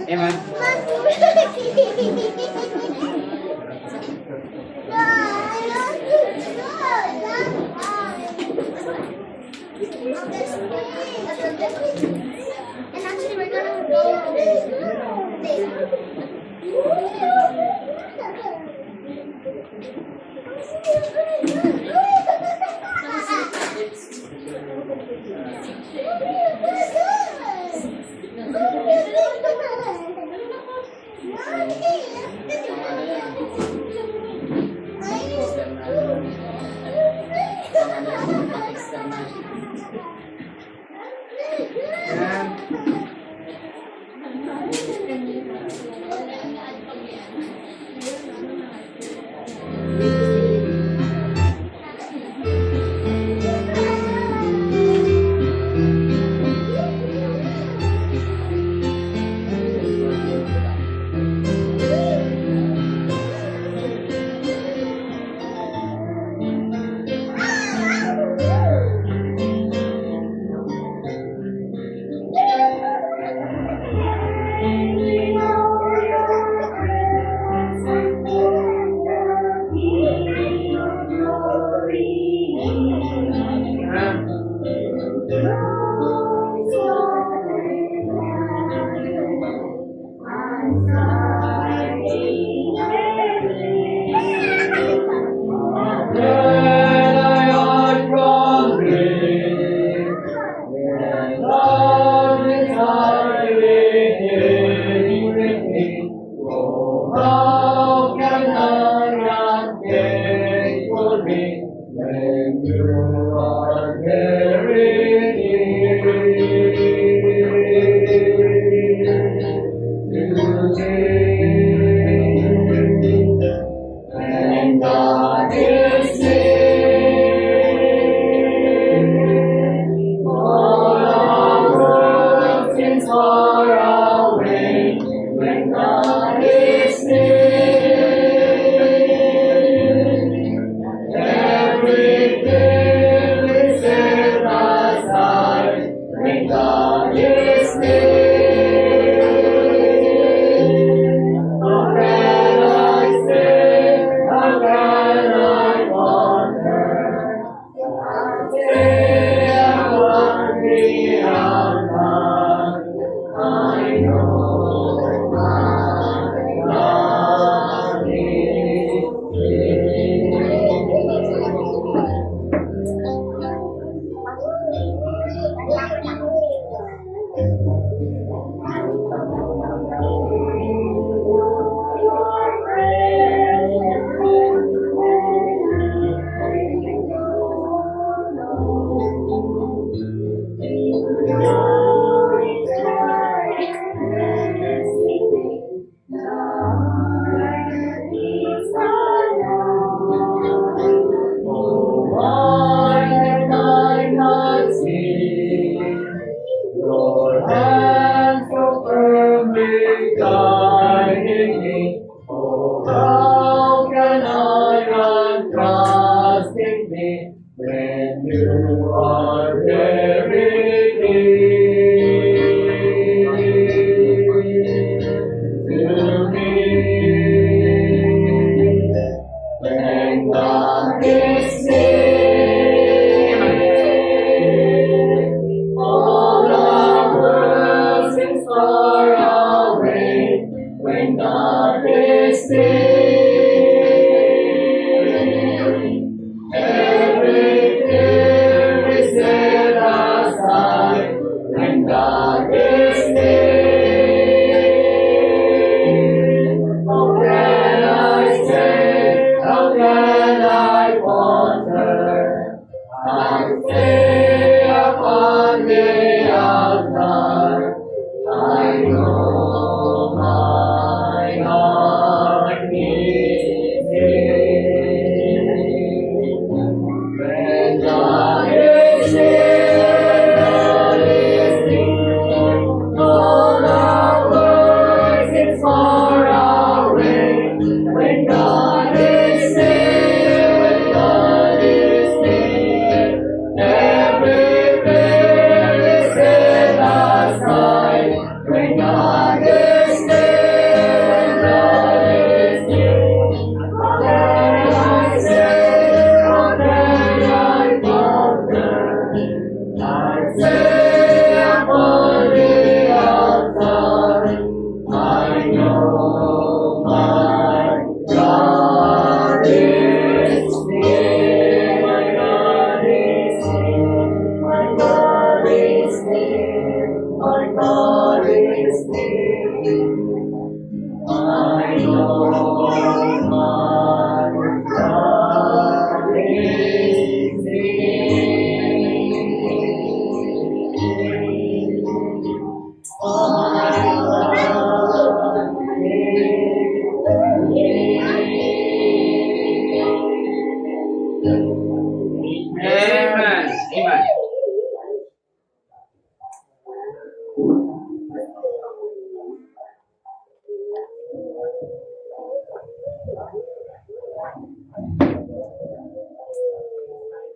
Amen. And actually, we're gonna go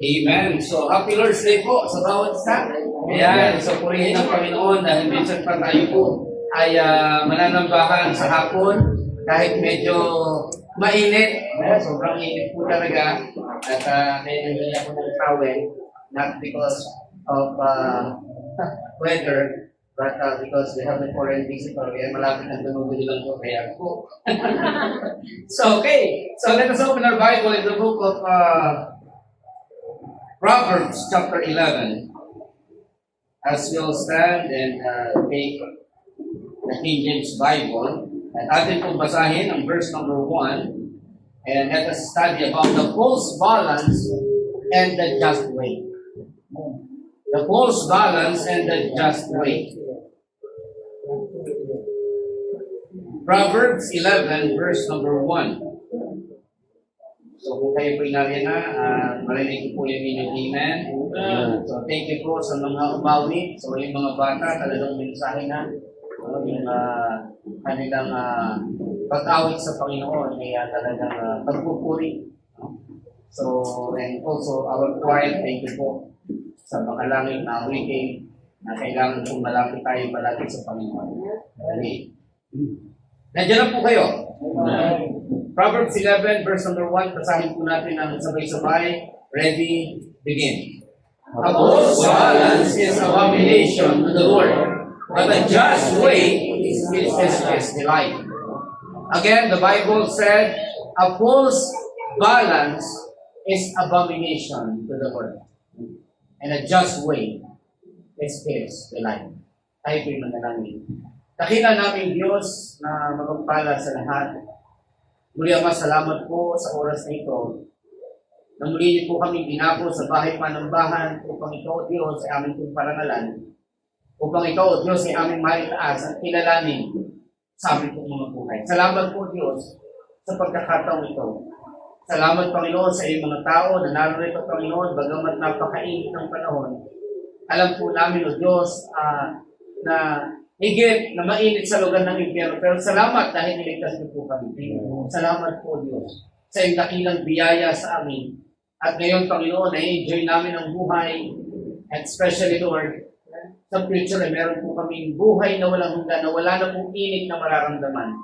Amen. So, happy Lord's Day po sa bawat isa. Ayan, so purihin ang Panginoon dahil minsan pa tayo po ay mananambahan sa hapon kahit medyo mainit. Sobrang init po talaga. At may naging ako ng towel, not because of weather, but because we have a foreign visitor. Kaya malapit ang dumugod lang po. Kaya po. So, okay. So, let us open our Bible in the book of Proverbs chapter 11. As we'll stand and take the King James Bible, at atin pong basahin ang verse number 1, and let us study about the false balance and the just weight. The false balance and the just weight. Proverbs 11, verse number 1. So kung kayo po inariyan na, marinig ko po yung inyong amen. So thank you po sa mga umawi. So yung mga bata, talagang mensahe na yung kanilang pag-awit sa Panginoon ay talagang pagpupuri. So, and also our choir, thank you po sa makalangit na awitin na kailangan kong malapit tayo palapit sa Panginoon. Nandiyan na po kayo. Proverbs 11, verse number 1, basahin po natin ang sabay-sabay. Ready, begin. A false balance is abomination to the Lord, but a just weight is his delight. Again, the Bible said, a false balance is abomination to the Lord, and a just weight is his delight. Tayo po'y manalangin. Dakila namin Diyos na magpapala sa lahat. Muli Ama, salamat po sa oras na ito. Na muli niyo po kami ginako sa bahay panambahan upang ito, O Diyos, ay aming pong parangalan. Upang ito, O Diyos, ay aming maitaas at kilalanin sa aming pong mga buhay. Salamat po, Diyos, sa pagkakataong ito. Salamat, Panginoon, sa iyong mga tao na narito, Panginoon, bagamat napakainit ng panahon. Alam po namin, O Diyos, na higit na mainit sa lugar ng impyerno. Pero salamat dahil niligtas niyo po kami. Salamat po, Diyos, sa iyong dakilang biyaya sa amin. At ngayon, Panginoon, na-enjoy namin ang buhay. And especially, Lord, sa future, meron po kaming buhay na walang hanggan, na wala na pong init na mararamdaman.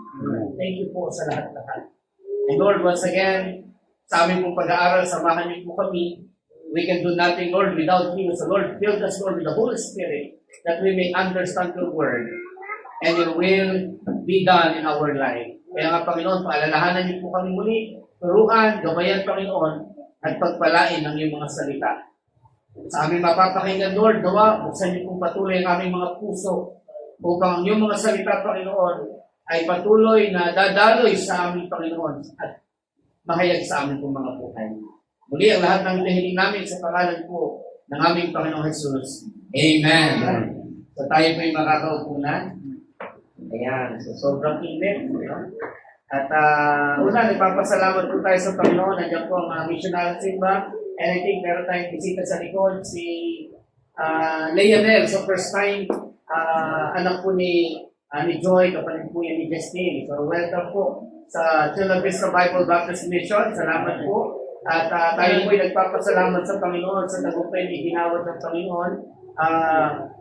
Thank you po sa lahat-lahat. And Lord, once again, sa aming pong pag-aaral, samahan niyo po kami. We can do nothing, Lord, without you. So, Lord, fill us, Lord, with the Holy Spirit, that we may understand your word and your will be done in our life. Kaya nga, Panginoon, paalalahanan niyo po kami muli, turuan, gabayan, Panginoon, at pagpalain ng iyong mga salita. Sa aming mapapakinggan, Lord, gawa, buksan niyo pong patuloy ang aming mga puso upang ang iyong mga salita, Panginoon, ay patuloy na dadaloy sa aming Panginoon at mahayag sa aming pong mga buhay. Muli, ang lahat ng hinihiling namin sa pangalan po ng aming Panginoong Jesus. Amen. So tayo po yung makakaupo na. Ayan. So sobrang init. At una, nagpapasalamat po tayo sa Panginoon. Nandiyan po ang missionary simba. And I think meron tayong bisita sa likod. Si Leonel. So first time, anak po ni Joy, kapatid po yan ni Justine. So welcome po sa Chula Vista Bible Baptist Mission. Salamat po. At tayo po ay nagpapasalamat sa Panginoon sa tagumpay na iginawad ng Panginoon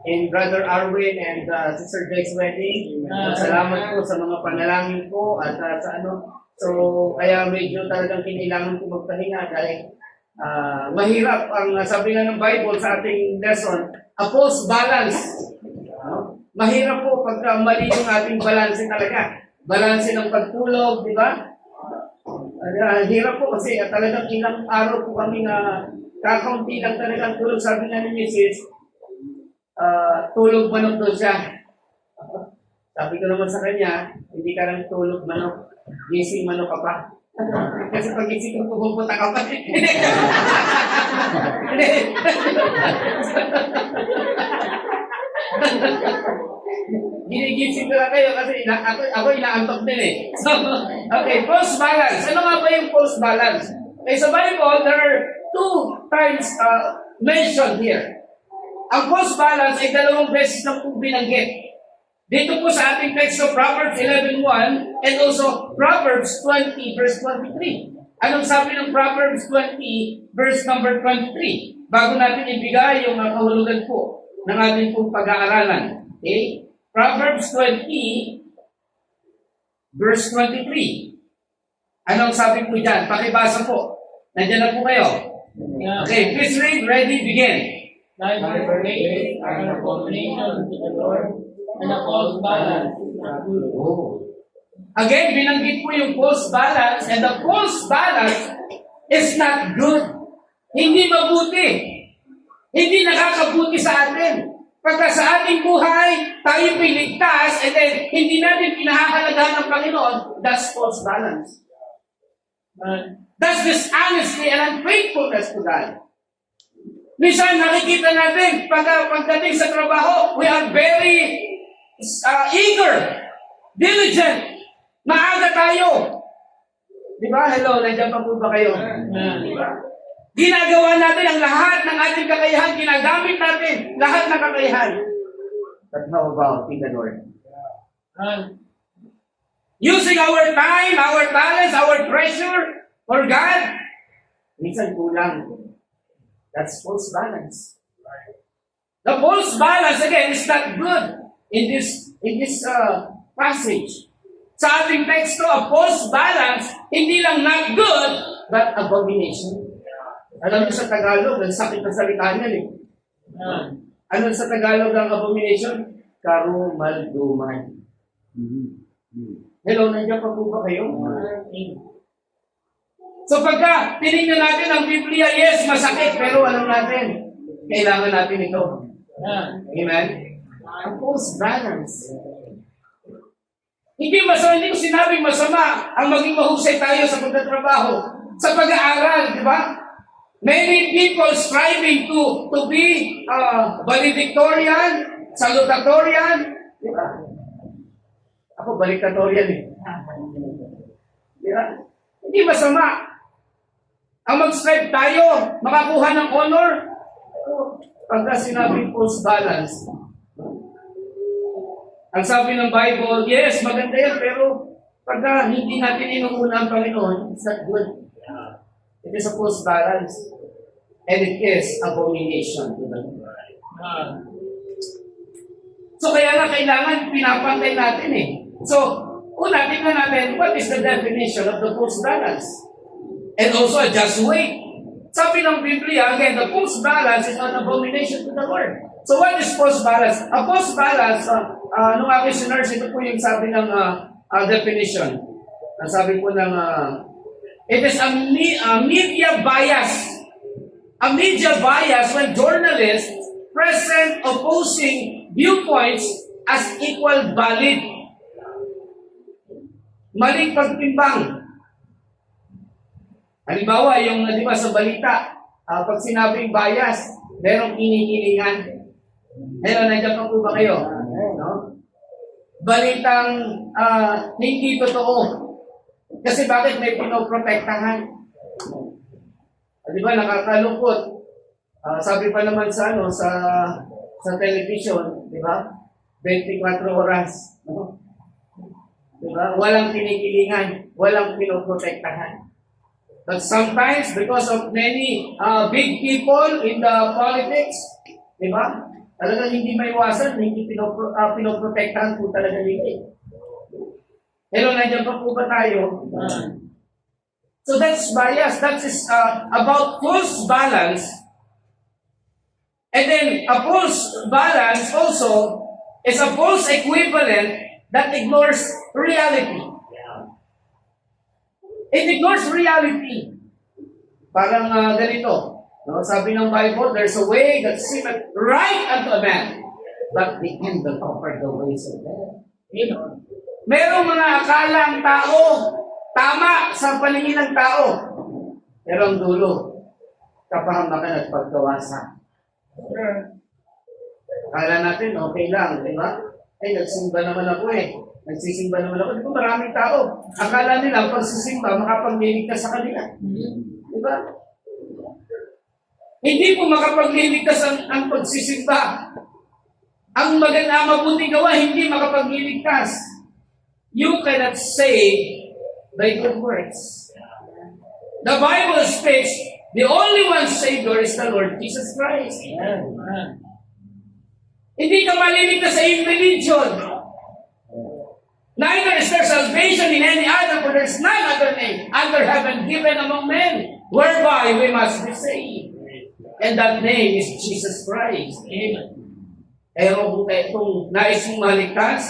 in Brother Arwin and Sister Jake's wedding. Salamat po sa mga panalangin po at sa ano. So, kaya medyo talagang kinailangan ko magpahinga dahil mahirap ang sabi nga ng Bible sa ating lesson, a false balance. Mahirap po pagka mali yung ating balanse talaga. Balanse ng pagtulog, di ba? Hirap po kasi talagang ilang araw po kami na kakaunti lang talagang tulog. Sabi nga ni Mrs. Tulog manok doon siya. Sabi ko naman sa kanya, hindi ka lang tulog manok, gising manok ka pa. Kasi pag gising ko, pupunta ka pa. Ginigising ko lang kayo kasi ako inaantok din eh. So, okay, false balance. Ano nga ba yung false balance? Okay, sa Bible, there are two times mentioned here. Ang false balance ay 2 beses na po binanggit. Dito po sa ating text of Proverbs 11:1 and also Proverbs 20 verse 23. Anong sabi ng Proverbs 20, verse number 23? Bago natin ibigay yung kahulugan po ng ating pong pag-aaralan. Okay? Proverbs 20, verse 23. Anong sabi po dyan? Pakibasa po. Nandiyan na po kayo. Okay, please read. Ready, begin. Neither faith are an abomination to the Lord, and a false balance is not good. Oh. Again, binanggit po yung false balance, and the false balance is not good. Hindi mabuti. Hindi nakakabuti sa atin. Pagka sa ating buhay, tayo piligtas, and then hindi natin pinahahalagahan ng Panginoon, that's false balance. That's dishonesty and unfaithfulness to God. Minsan nakikita natin, pagdating sa trabaho, we are very eager, diligent, maaga tayo. Di ba? Hello, nandiyan pa po ba kayo? Di ba? Ginagawa natin ang lahat ng ating kakayahan, ginagamit natin lahat ng kakayahan. But how about in the Lord? Using our time, our talents, our treasure for God, minsan kulang. That's false balance. The false balance, again, is not good in this passage. Sa ating teksto, a false balance, hindi lang not good, but abomination. Alam niyo sa Tagalog, ang sakit na salita niyan eh. Ano sa Tagalog ang abomination? Karumalduman. Hello, nandiyan pa po ba kayo? So pagka tinignan natin ang Biblia, yes, masakit, pero alam natin, kailangan natin ito. Amen? Ang false balance. Hindi ko sinabing masama ang maging mahusay tayo sa pagtatrabaho, sa pag-aaral, di ba? Many people striving to be valedictorian, salutatorian, di ba? Ako valedictorian eh. Di ba? Hindi masama. Ang mag-strive tayo, makakuha ng honor, pagka sinabing false balance. Ang sabi ng Bible, yes, maganda yan, pero pagka hindi natin inuuna ang Panginoon, it's not good. It is a false balance. And it is abomination to the Lord. So kaya na kailangan pinapantay natin eh. So, una, tingnan natin, what is the definition of the false balance? And also a just weight. Sabi ng Biblia, again, the false balance is an abomination to the Lord. So what is false balance? A false balance, nung aking sinurse, ito po yung sabi ng definition. Sabi po ng, it is a media bias. A media bias when journalists present opposing viewpoints as equal valid. Maling pagtimbang. Halimbawa, yung di ba sa balita, pag sinabing bias, merong kinikilingan. Hello, nandiyan pa po ba kayo? No? Balitang hindi totoo. Kasi bakit may pinoprotektahan? Di ba, nakakalungkot. Sabi pa naman sa television, di ba? 24 oras. No? Di ba? Walang kinikilingan, walang pinoprotektahan. But sometimes, because of many big people in the politics, di ba? Talagang hindi maiwasan, hindi pinoprotektahan po talaga nila. Hello, nandiyan pa po ba tayo? So that's bias. That is about false balance. And then a false balance also is a false equivalent that ignores reality. It ignores reality. Parang ganito. No? Sabi ng Bible, there's a way that seemeth right unto a man, but the end will offer the ways of death. You know? Merong mga akala ang tao, tama sa paningin ng tao. Pero ang dulo, kapahamakan at pagkawasan. Akala natin, okay lang, di ba? Ay, nagsimba naman ako eh. Nagsisimba naman ako. Di ba maraming tao? Akala nila, pagsisimba, makapagliligtas sa kanila. Di ba? Hindi po makapagliligtas ang pagsisimba. Ang maganda, mabuting gawa, hindi makapagliligtas. You cannot save by good works. The Bible speaks, the only one Savior is the Lord Jesus Christ. Amen. Hindi ka maliligtas sa iyong religion. Neither is there salvation in any other, for there is none other name under heaven given among men, whereby we must be saved. And that name is Jesus Christ. Amen. Ewan ko kayo kung nais mong maligtas,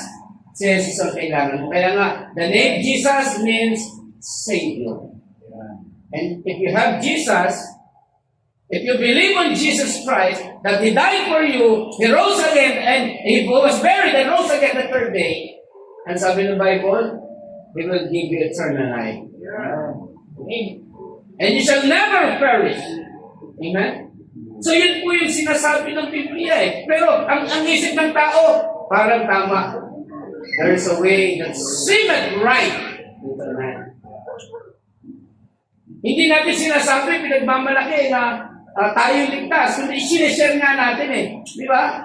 si Jesus ang kailangan mo. Kaya nga, the name Jesus means Savior. And if you have Jesus, if you believe on Jesus Christ, that He died for you, He rose again, and He was buried and rose again the third day, and sabi ng Bible, He will give you eternal life. Amen. And you shall never perish. Amen? So yun po yung sinasabi ng Biblia eh. Pero ang isip ng tao, parang tama. There is a way that seemeth right with a man. Hindi natin sinasabi, pinagmamalaki na tayo ligtas. Kundi sinishare nga natin eh. Di ba?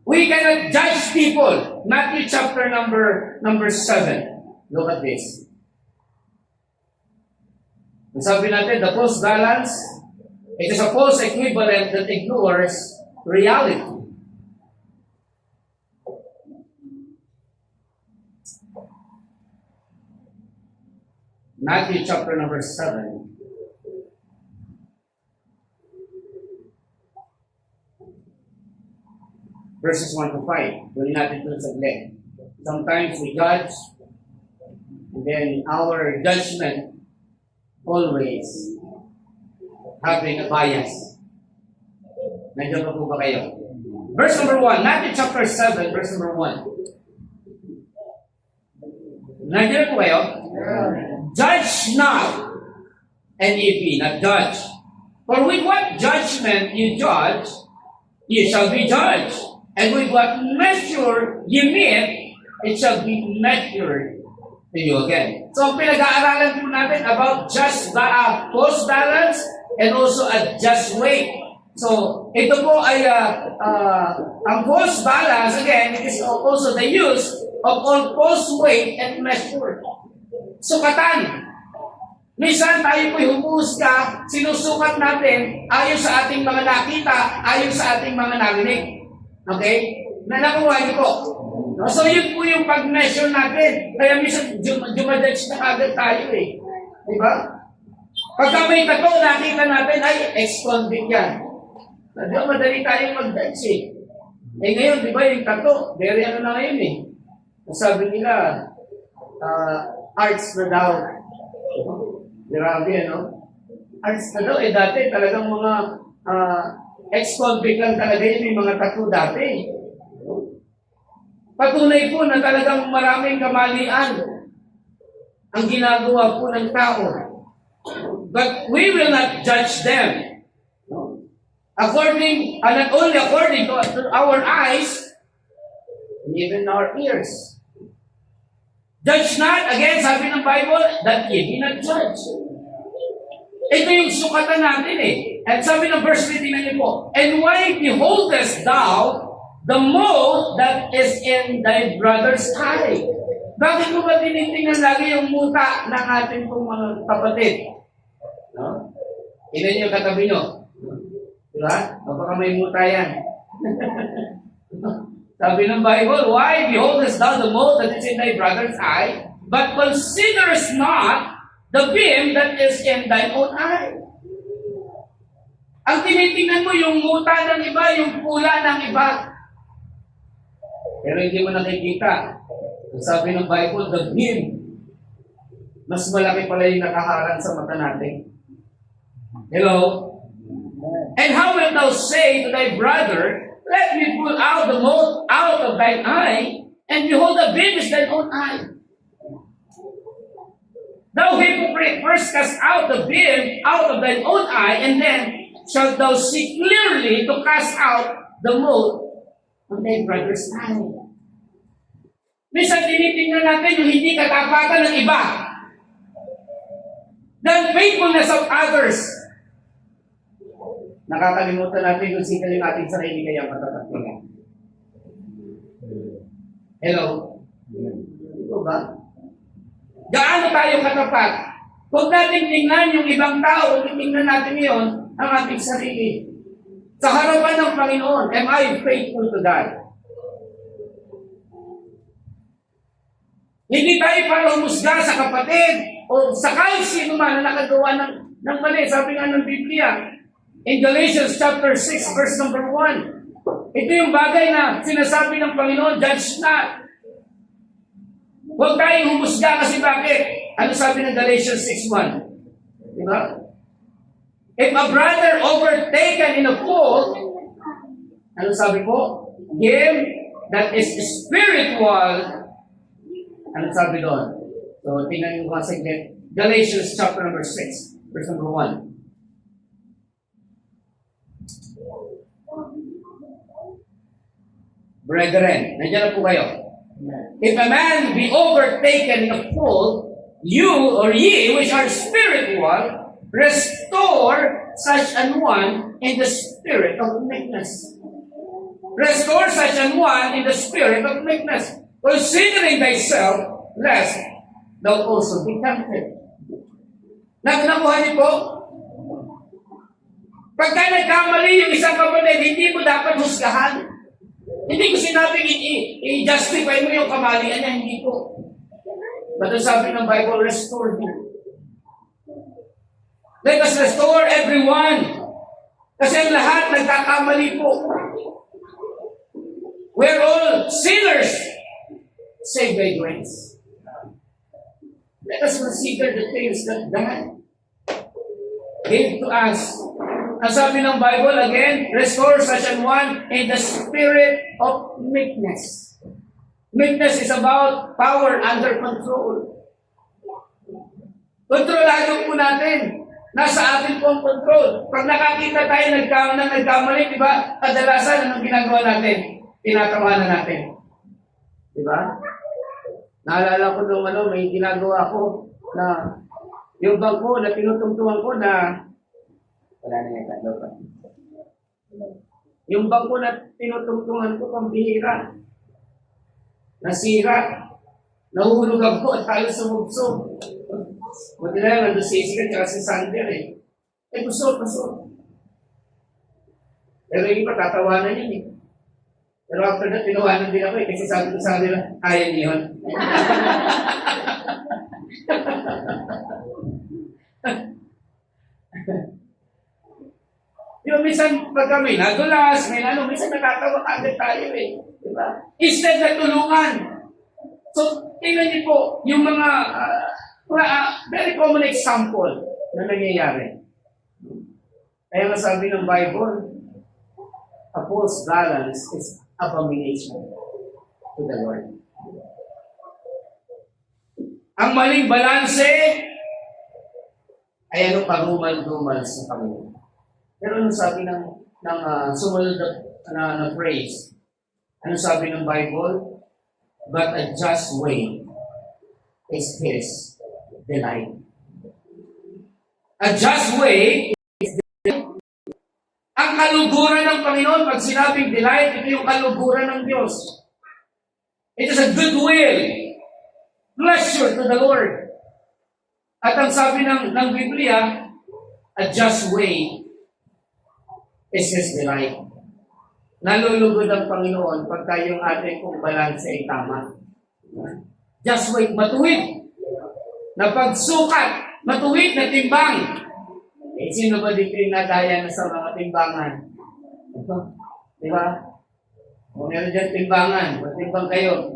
We cannot judge people. Matthew chapter number 7. Look at this. Sabi natin, the false balance, it is a false equivalent that ignores reality. Matthew chapter number 7. Verses 1 to 5. Gawin natin ito saglit. Sometimes we judge, and then our judgment always having a bias. Nandiyan pa po ba kayo? Verse number 1. Matthew chapter 7, verse number 1. Nandiyan po kayo? Judge not, N-E-P, not judge. For with what judgment you judge, you shall be judged. And with what measure you meet, it shall be measured to you again. So, pinag-aaralan po natin about just false balance and also a just weight. So, ito po ay ang false balance, again, it is also the use of all false weight and measure. Sukatan. Minsan tayo po'y humuhusga, sinusukat natin ayon sa ating mga nakita, ayon sa ating mga narinig. Okay? Nakuha niyo po. So, yun po yung pag-measure natin. Kaya minsan, jumadage na agad tayo eh. Di ba? Pagka may tato, nakita natin, ay, ex-convict yan. Di ba, madali tayong mag-judge eh. Eh ngayon, di ba, yung tato, very ano na ngayon eh. Sabi nila, arts na daw. Grabe, ano? Arts na daw. Eh, dati talagang mga ex-convict lang talaga yun, yung mga tattoo dati. Patunay po na talagang maraming kamalian ang ginagawa po ng tao. But we will not judge them. According, not only according to our eyes, and even our ears. Judge not, again, sabi ng Bible, that ye be not judge. Ito yung sukatan natin eh. At sabi ng verse 3, tingnan niyo po, and why beholdest thou the mote that is in thy brother's eye? Bakit mo ba tinitingnan lagi yung muta ng ating pong mga kapatid? No? Ilan yung katabi nyo? Diba? Baka may muta yan. Sabi ng Bible, why beholdest thou the mote that is in thy brother's eye, but considerest not the beam that is in thine own eye? Ang tinitingnan mo yung muta ng iba, yung pula ng iba. Pero hindi mo nakikita. Sabi ng Bible, the beam, mas malaki pala yung nakaharang sa mata natin. Hello? And how wilt thou say to thy brother, let me pull out the mote out of thine eye, and behold, the beam is thine own eye? Thou hypocrite, first cast out the beam out of thine own eye, and then shalt thou see clearly to cast out the mote of thy brother's eye. Minsan tinitingnan natin yung hindi katapatan ng iba. The faithfulness of others. Nakakalimutan natin kung sino yung ating sarili kaya matapat nila. Hello? Ito ba? Gaano tayo katapat? Huwag natin tingnan yung ibang tao, huwag tingnan natin ngayon ang ating sarili. Sa harapan ng Panginoon, am I faithful to God? Hindi tayo para humusga sa kapatid o sa kahit sino man na nakagawa ng mali. Sabi nga ng Biblia, in Galatians chapter 6, verse number 1, ito yung bagay na sinasabi ng Panginoon, judge not. Huwag tayong humusga kasi bakit? Ano sabi ng Galatians 6:1? Diba? If a brother overtaken in a fault, ano sabi po? Him that is spiritual. Ano sabi doon? So, tingnan nyo kasi Galatians chapter number 6, verse number 1. Brethren, nandiyan na po kayo. If a man be overtaken in a fault, you or ye, which are spiritual, restore such an one in the spirit of meekness. Restore such an one in the spirit of meekness, considering thyself, lest thou also be tempted. Nakuha niyo po? Pagka nagkamali yung isang kapatid, hindi mo dapat husgahan. Hindi ko sinabing i-justify mo yung kamalian niya, hindi po. But sabi ng Bible, restore him. Let us restore everyone. Kasi ang lahat nagkakamali po. We're all sinners, saved by grace. Let us consider the things that God gave to us. Ang sabi ng Bible, again, restore such an one in the spirit of meekness. Meekness is about power under control. Kontrolado po natin. Nasa atin po ang control. Pag nakakita tayo nagkamali, di ba? Kadalasan, anong ginagawa natin? Tinatawanan natin. Di ba? Naalala ko nung may ginagawa ko na yung bangko na tinutungtungan ko na wala na yung tatlo pa. Yung bangko na tinutungtungan ko pambihira. Nasira. Nahuhulog ako at tayo sumubsob. Buti na lang, nandun si Isigan at si Sander eh. Pusod. Pero yung iba, tatawanan yun eh. Pero after that, tinawanan din ako eh. Kasi sabi ko sa kanila, kaya niyo yun. Yung minsan pag kami nadulas, minsan natatawa agad tayo eh. Diba? Instead na tulungan. So, tingnan niyo po, yung mga very common example na nangyayari. Kaya masabi ng Bible, a false balance is abomination to the Lord. Ang maling balanse ay parumal-dumal sa Panginoon. Pero ano sabi ng sumunod na phrase? Ano sabi ng Bible? But a just way is His delight. A just way is delight. Ang kaluguran ng Panginoon, pag sinabing delight, ito yung kaluguran ng Diyos. It is a good will. Pleasure to the Lord. At ang sabi ng Biblia, a just way is His delight. Nalulugod ang Panginoon pagka yung ating kung balance ay tama. Just wait, matuwid. Na pagsukat, matuwid na timbang. Eh, sino ba dito yung nadaya na sa mga timbangan? Di ba? Kung meron dyan timbangan, matimbang kayo.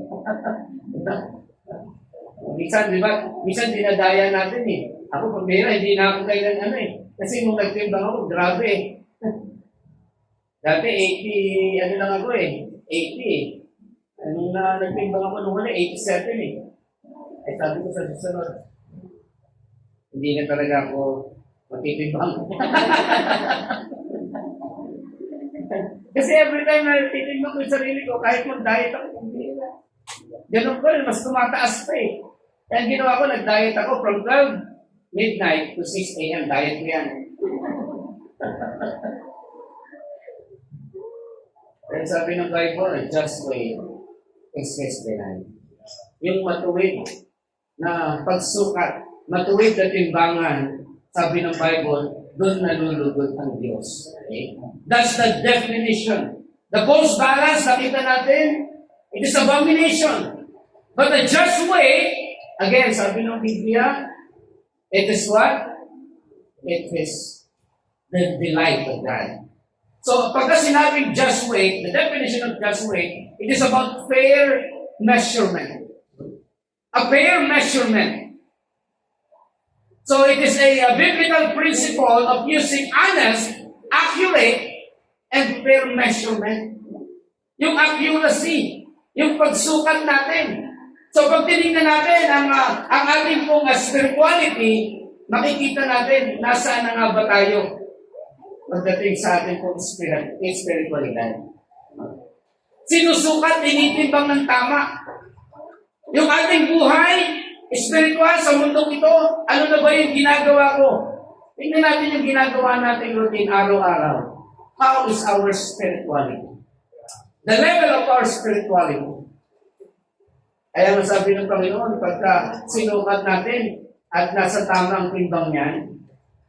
Minsan, di ba? Minsan dinadaya natin eh. Ako pag hindi na ako kailan Kasi nung nagtimbang ako, grabe eh. Dati 80, lang ako eh. 80 eh. Nung nagtimbang ako nung 87 eh. Ay sabi ko sa susunod, hindi na talaga ako matitimbang. Kasi every time na titimbang ko yung sarili ko, kahit mag-diet ako, hindi na. Ganun ko rin, mas tumataas pa eh. Kaya ginawa ko, nag-diet ako from 12 midnight to 6 a.m. Diet ko yan. Kaya sabi ng Bible, just way is His delight. Yung matuwid na pagsukat matuwid na timbangan, sabi ng Bible, doon nalulugod ang Diyos. Okay? That's the definition. The false balance, nakita natin, it is abomination. But the just way, again, sabi ng Biblia, it is what? It is the delight of God. So, pagka sinabing just weight, the definition of just weight, it is about fair measurement. A fair measurement. So, it is a biblical principle of using honest, accurate, and fair measurement. Yung accuracy, yung pagsukat natin. So, pag tinignan natin ang ating pong spirituality, makikita natin nasaan na nga ba tayo pagdating sa ating pong spiritualidad. Sinusukat, tinitimbang ng tama. Yung ating buhay, spiritual sa mundong ito, ano na ba yung ginagawa ko? Tingnan natin yung ginagawa natin routine araw-araw. How is our spirituality? The level of our spirituality. Kaya masabi ng Panginoon, pagka sinukat natin at nasa tamang timbang niyan,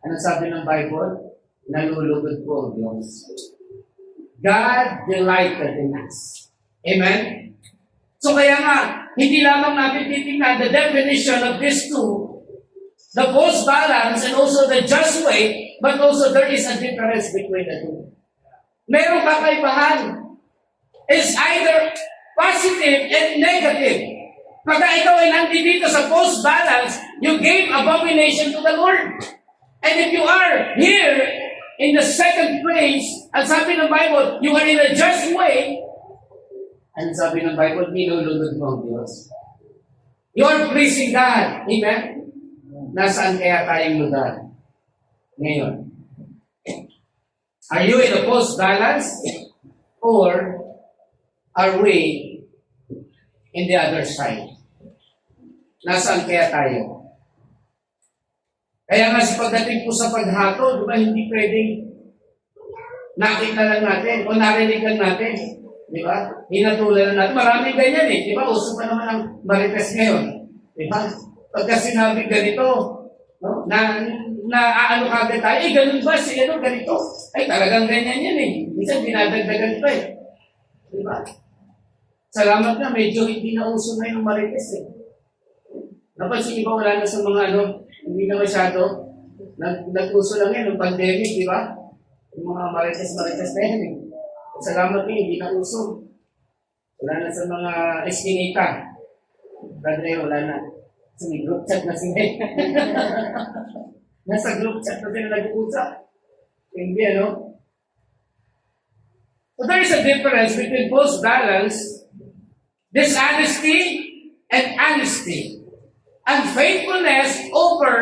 ano sabi ng Bible? Nalulugod po ang Diyos. God delighted in us. Amen? So kaya nga, hindi lamang natin titingnan the definition of these two, the false balance and also the just way, but also there is a difference between the two. Merong kakaibahan. It's either positive and negative. Pagka ikaw ay nandito sa false balance, you gave abomination to the Lord. And if you are here in the second place, ang sabi ng Bible, you are in a just way, ang sabi ng Bible, nilulugod mo ang Diyos. You are pleasing God. Amen? Nasaan kaya tayong lugar? Ngayon. Are you in a false balance? Or are we in the other side? Nasaan kaya tayo? Kaya nga sa pagdating po sa paghato, di ba, hindi pwedeng nakita lang natin o narinig lang natin. Di ba? Hinatulan lang natin. Maraming ganyan eh. Di ba? Uso pa naman ang marites ngayon. Di ba? Pagka sinabi ganito, no? na aano kagad tayo, ganun ba? Si ano, ganito? Ay, talagang ganyan yan eh. Minsan dinadagdagan pa eh. Di ba? Salamat na, medyo hindi na uso na yung marites eh. Napansin ba wala na sa mga ano, hindi na masyado. Nag-uso lang yan, yung pandemic, di ba? Yung mga marites na yan eh. Salamat eh, hindi na uso. Wala na sa mga eskinita. Padre, wala na. Sa may group chat na sila. Nasa group chat na sila nag-uusap. Hindi, ano? So there is a difference between false balance, dishonesty, and honesty. Unfaithfulness over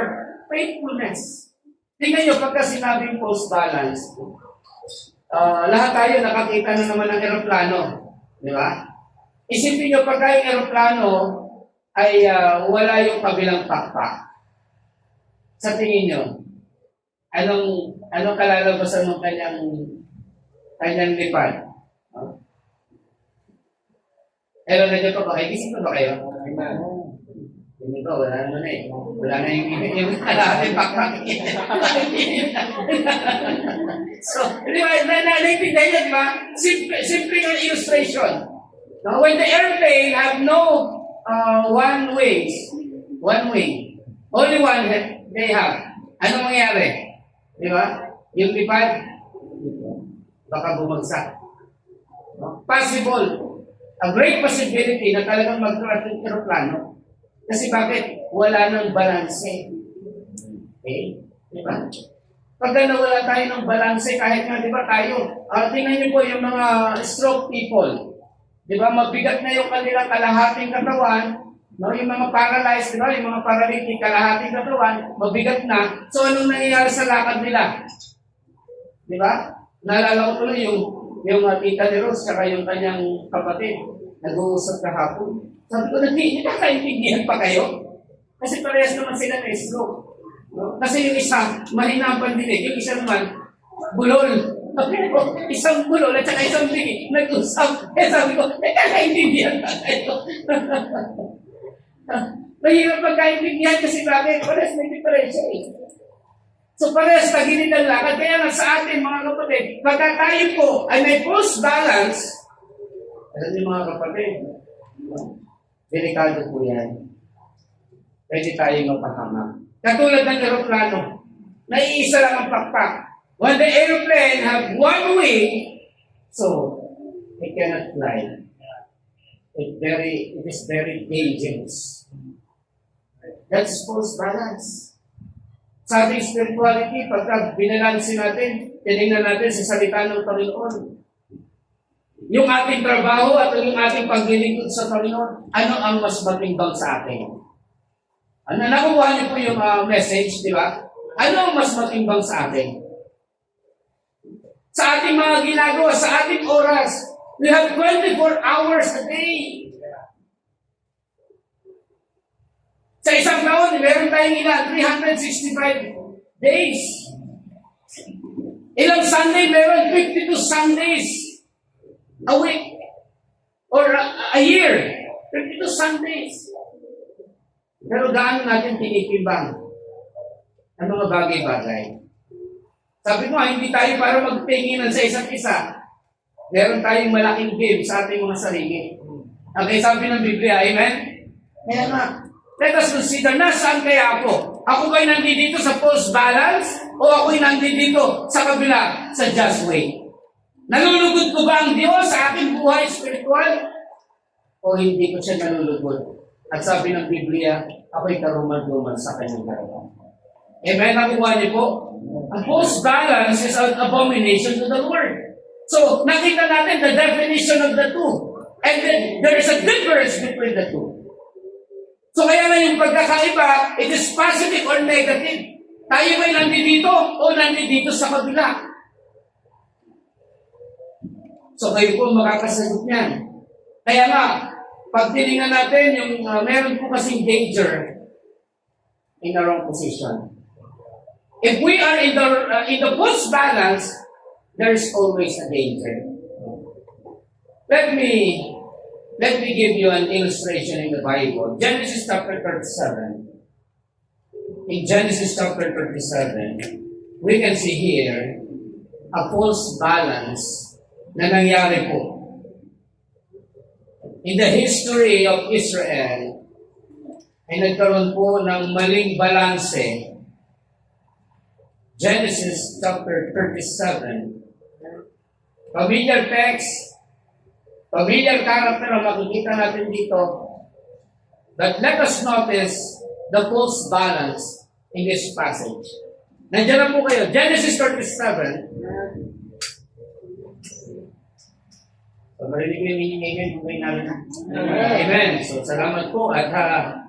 faithfulness. Tingnan nyo, pagka sinabing false balance, lahat tayo nakakita na naman ng eroplano. Di ba? Isipin nyo, pagka yung eroplano ay wala yung kabilang pakpak. Sa tingin nyo, anong kalalabasan ng kanyang lipad? Ewan na nyo pa ba kayo? Isip pa ba kayo? Hindi ba? Wala na eh. Wala na yung kalahati pakpak. So, di ba? Naintindihan niya, di ba? Simple yung illustration. Now, when the airplane have no one way, only one they have, ano mangyari? Di ba? Yung lipad, baka bumagsak. Possible. A great possibility na talagang mag-crash yung aeroplano. Kasi bakit? Wala nang balanse. Okay? Di ba? Pagka nawala tayo ng balanse, kahit nga, di ba, tayo, tingnan niyo po yung mga stroke people. Di ba, mabigat na yung kanilang kalahating katawan, no? Yung mga paralyzed, di ba, yung mga paralytic, kalahating katawan, mabigat na. So, anong nangyayari sa lakad nila? Di ba? Naalala ko tuloy yung tita ni Rose, saka yung kanyang kapatid, nag-uusap kahapon. Sabi ko, nakakaintindihan pa kayo? Kasi parehas naman sila na stroke. No? Kasi yung isa, mahina ang pandinig. Yung isa naman, bulol. Isang bulol at saka isang dinig. Nag-usap. Eh sabi ko, nakakaintindihan pa kayo. Mahirap magkaintindihan kasi bakit? Pares may diferensya eh. So pares tagilid ang lakad. Kaya nga sa atin mga kapatid, pagka tayo po ay may false balance, alam niyo mga kapatid, delikado po yan. Pwede tayo mapahama. Katulad ng aeroplano, naiisa lang ang pakpak. When the airplane have one wing, so it cannot fly. It is very dangerous. That's false balance. Sa ating spirituality, pagka binalansin natin, tinignan natin sa salita ng Panginoon. Yung ating trabaho at yung ating paglilingkod sa Panginoon, ano ang mas matimbang sa atin? Ano, nakuha niyo po yung message, di ba? Ano ang mas matimbang sa atin? Sa ating mga ginagawa, sa ating oras, we have 24 hours a day. Sa isang taon, meron tayong ilan? 365 days. Ilang Sunday, meron 52 Sundays a week. Or a year. 52 Sundays. Pero gaano natin tinitimbang? Ano mga bagay-bagay? Sabi ko, hindi tayo para magtinginan sa isa't isa. Meron tayong malaking game sa ating mga sarili. Okay, sabi ng Biblia, amen? Kaya nga, let us consider, nasaan kaya ako? Ako ba'y nandito sa false balance? O ako'y nandito sa kabila, sa just way? Nalulugod ko ba ang Diyos sa aking buhay spiritual? O hindi ko siya nalulugod? At sabi ng Biblia, ako'y karuman-duman sa kanyang harapan. Amen? Nakuha niyo po? Ang false balance is an abomination to the Lord. So, nakita natin the definition of the two. And then, there is a difference between the two. So, kaya na yung pagkakaiba, it is positive or negative. Tayo ba'y nandito o nandito sa kabila? So, kayo po makakasagot niyan. Kaya nga, pag tinignan natin, yung meron po kasing danger in the wrong position. If we are in the false balance, there is always a danger. Let me give you an illustration in the Bible. Genesis chapter 37. In Genesis chapter 37, we can see here a false balance na nangyari po. In the history of Israel, ay nagkaroon po ng maling balanse. Genesis chapter 37. Familiar text, familiar character ang makikita natin dito. But let us notice the false balance in this passage. Nandiyan na po kayo. Genesis 37. So, marinig ko yung amen kung kayo namin na. Amen. So, salamat po at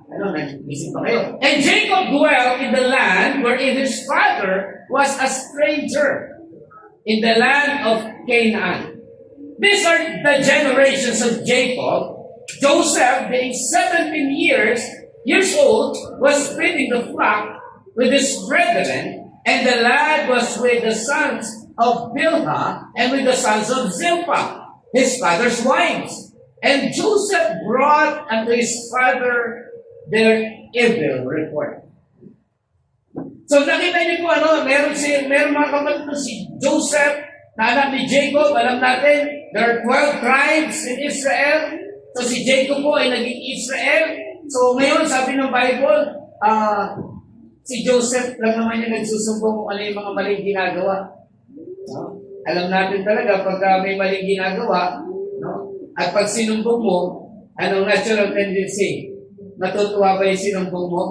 nag-isip pa kayo. And Jacob dwelt in the land wherein his father was a stranger, in the land of Canaan. These are the generations of Jacob. Joseph, being 17 years old, was feeding the flock with his brethren, and the lad was with the sons of Bilhah and with the sons of Zilpah, his father's wives. And Joseph brought unto his father their evil report. So nakita niyo po meron mga kapatid si Joseph, na anak ni Jacob. Alam natin, there are 12 tribes in Israel. So si Jacob po ay naging Israel. So ngayon, sabi ng Bible, si Joseph lang naman yung nagsusumbong kung ano yung mga maling ginagawa. No? Alam natin talaga, pag may maling ginagawa, no? At pag sinumbong mo, anong natural tendency? Natutuwa ba yung sinumbong mo?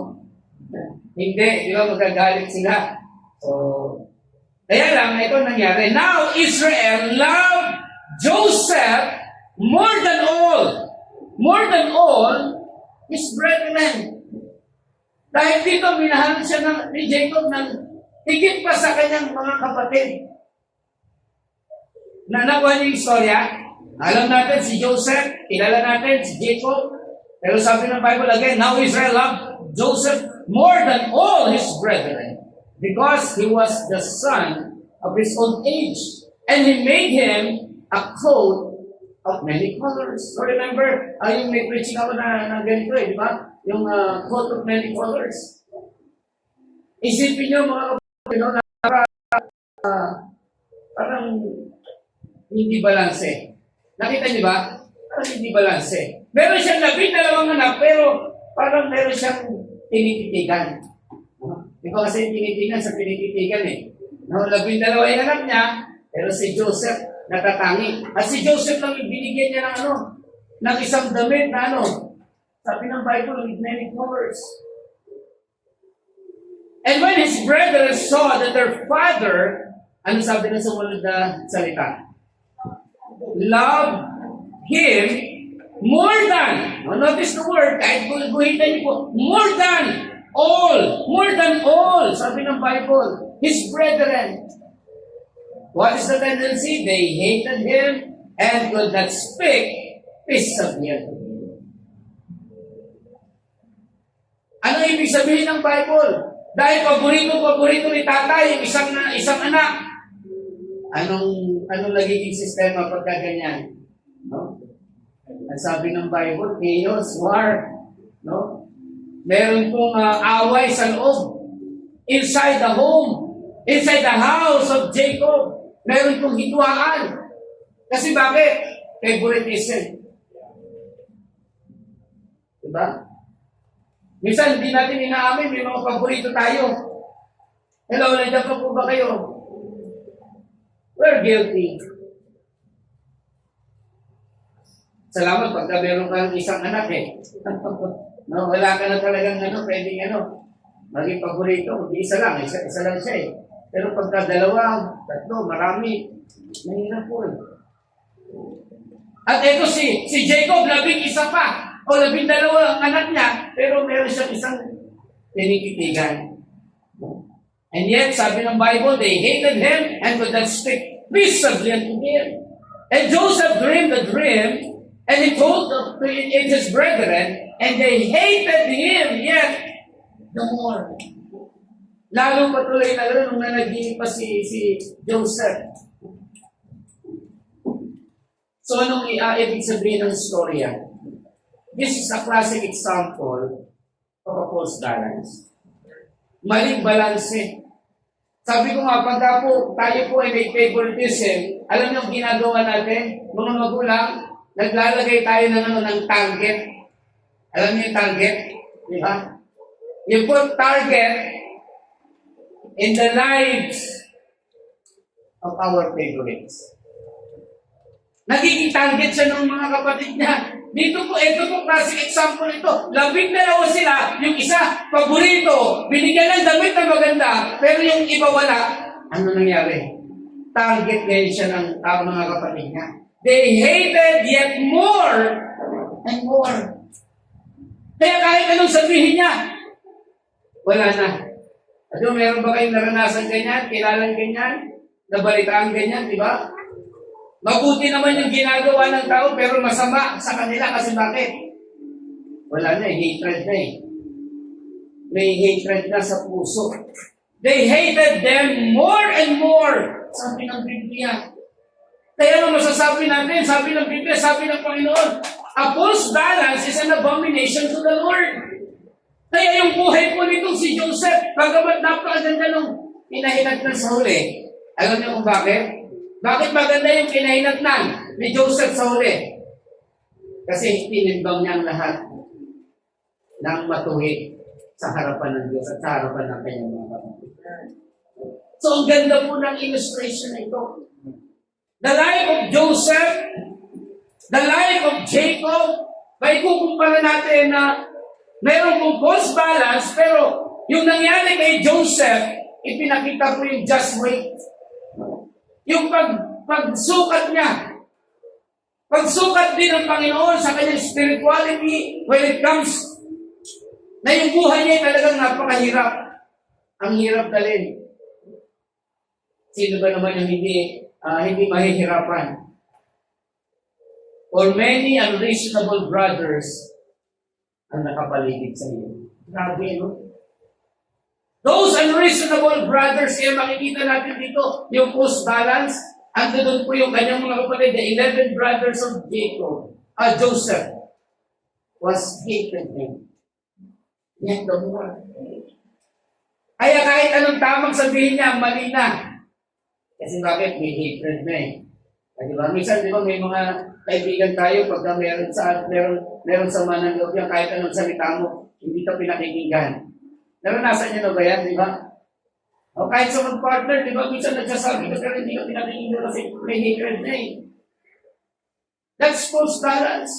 Hindi, di ba magagalit sila? So, kaya lang, ito nangyari. Now, Israel loved Joseph more than all his brethren. Dahil dito, minahal siya ni Jacob ng higit pa sa kanyang mga kapatid. Nakuha niyo yung istorya? Alam natin si Joseph, kilala natin si Jacob. Pero sabi ng Bible again, now Israel loved Joseph more than all his brethren, because he was the son of his old age, and he made him a coat of many colors. So remember, yung may preaching ako na ganito di ba? yung coat of many colors. Isipin nyo mga kapatid, no, na parang hindi balanse. Nakita niyo ba? Parang hindi balanse. Meron siyang 12 anak, pero parang meron siyang tinititigan. Di ba kasi tinitigan sa tinititigan eh. No, 12 yung anak niya, pero si Joseph natatangi. At si Joseph lang ibinigyan niya ng ng isang damit na sabi ng Bible, with many colors. And when his brothers saw that their father, ano sabi ng sumunod na salita? Love him more than, notice the word, kahit guhitan niyo po, more than all, sabi ng Bible, his brethren. What is the tendency? They hated him and could not speak peaceably unto him. Ano ibig sabihin ng Bible? Dahil paborito ni tatay, yung isang anak. Anong nagiging sistema pagka ganyan? No? Ang sabi ng Bible, chaos, war. No? Meron pong away sa loob. Inside the home. Inside the house of Jacob. Meron pong hidwaan. Kasi bakit? Favoritism. Diba? Minsan, hindi natin inaamin, may mga paborito tayo. Hello, nandiyan pa po ba kayo? We're guilty. Salamat pagka meron kang isang anak eh. No, wala ka na talagang pwedeng maging paborito. Hindi isa lang lang siya eh. Pero pagka 2, 3, marami, mahirap po eh. At ito si Jacob, 11 pa. O 12 ang anak niya, pero meron siyang isang tinititigan. And yet, sabi ng Bible, they hated him and could not speak peaceably unto him. And Joseph dreamed a dream, and he told it his brethren, and they hated him yet the more. Lalo patuloy na nung nanaginip pa si Joseph. So, anong ibig sabihin ng storya? This is a classic example of a false balance. Maling balanse. Sabi ko nga, pagka po tayo po ay may favoritism, alam niyo ang ginagawa natin, mga magulang, naglalagay tayo ng target. Alam niyo yung target? Di ba? You put target in the lives of our favorites. Nagiging target siya ng mga kapatid niya. Ito po classic example ito. 12 sila, yung isa, paborito, binigyan ng damit na maganda, pero yung iba wala. Ano nangyari? Target ngayon siya ng mga kapatid niya. They hated yet more and more. Kaya kahit anong sabihin niya, wala na. At meron ba kayong naranasan ganyan, kilalang ganyan, nabalitaan ganyan, di ba? Mabuti naman yung ginagawa ng tao, pero masama sa kanila kasi bakit? Wala na hatred na eh. May hatred na sa puso. They hated them more and more. Sabi ng Biblia. Kaya ano masasabi natin? Sabi ng Biblia, sabi ng Panginoon, a false balance is an abomination to the Lord. Kaya yung buhay po nitong si Joseph, bagamat napakaganda nung pinahinatnan sa huli. Alam niyo kung bakit? Bakit maganda yung pinahinatnan ni Joseph sa huli? Kasi tinimbang niya ang lahat ng matuwid sa harapan ng Diyos at sa harapan ng kanyang mga kapatid. So, ang ganda po ng illustration na ito. The life of Joseph, the life of Jacob, may kukumpara natin na meron pong false balance, pero yung nangyari kay Joseph, ipinakita po yung just weight. Yung pagsukat niya. Pagsukat din ng Panginoon sa kanyang spirituality when it comes na yung buhay niya talagang napakahirap. Ang hirap dalhin. Sino ba naman yung hindi mahihirapan? For many unreasonable brothers ang nakapaligid sa iyo. Grabe, no? Those unreasonable brothers, kaya makikita natin dito, yung post-balance, ando doon po yung kanyang mga kapatid, the 11 brothers of Joseph was hated him. yet the more. Kaya kahit anong tamang sabihin niya, mali na. Kasi bakit? May hatred na eh. Di ba? Minsan, di ba, may mga kaibigan tayo pagka meron sa manang loob yan, kahit anong salita mo, hindi ka pinakikinggan. Naranasan niyo na ba yan, di ba? O kahit sa mag-partner, di ba, minsan nagsasabi ka pero hindi ka pinakikinggan kasi may hatred na eh. That's false balance.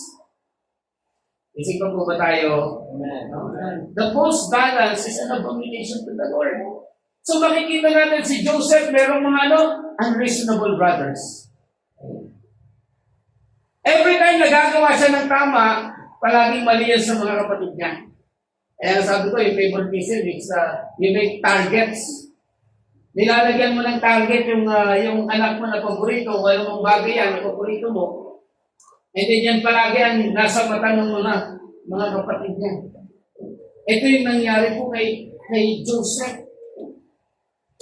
Isip po ba tayo? Amen. The false balance is an abomination to the Lord. So makikita natin si Joseph, merong mga unreasonable brothers. Every time nagagawa siya ng tama, palaging mali yan sa mga kapatid niya. Kaya sabi ko, yung favorite mission is you make targets. Nilalagyan mo ng target yung anak mo na paborito, o yung bagay yan na paborito mo. And then yan palagi ang nasa mata ng mga kapatid niya. Ito yung nangyari po kay Joseph.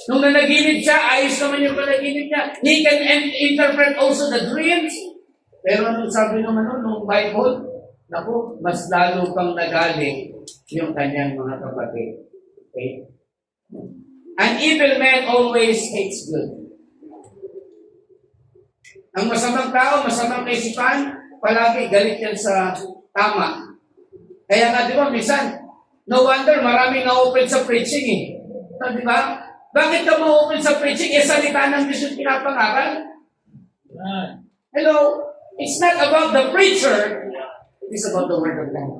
Nung nanaginip siya, ayos naman yung panaginip niya. He can interpret also the dreams. Pero nung sabi naman nung Bible, naku, mas lalo pang nagaling yung kanyang mga kapatid. Okay? An evil man always hates good. Ang masamang tao, masamang kaisipan, palagi galit yan sa tama. Kaya nga, di ba, minsan, no wonder marami na-open sa preaching eh. Di ba? Bakit ka ma-open sa preaching? Salita ng Diyos yung pinapangaral. Hello? It's not about the preacher. It is about the Word of God.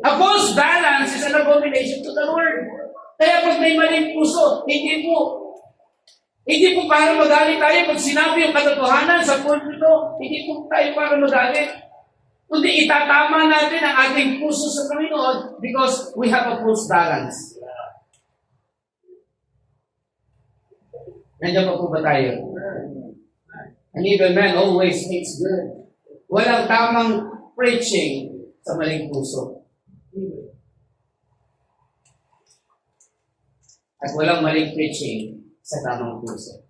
A false balance is an abomination to the Lord. Kaya pag may maling puso, hindi po para magalit tayo pag sinabi yung katotohanan sa pulpito, hindi po tayo para magalit. Kundi itatama natin ang ating puso sa Panginoon because we have a false balance. Nandiyan pa po ba tayo? An evil man always hates good. Walang tamang preaching sa maling puso. At walang maling preaching sa tamang puso.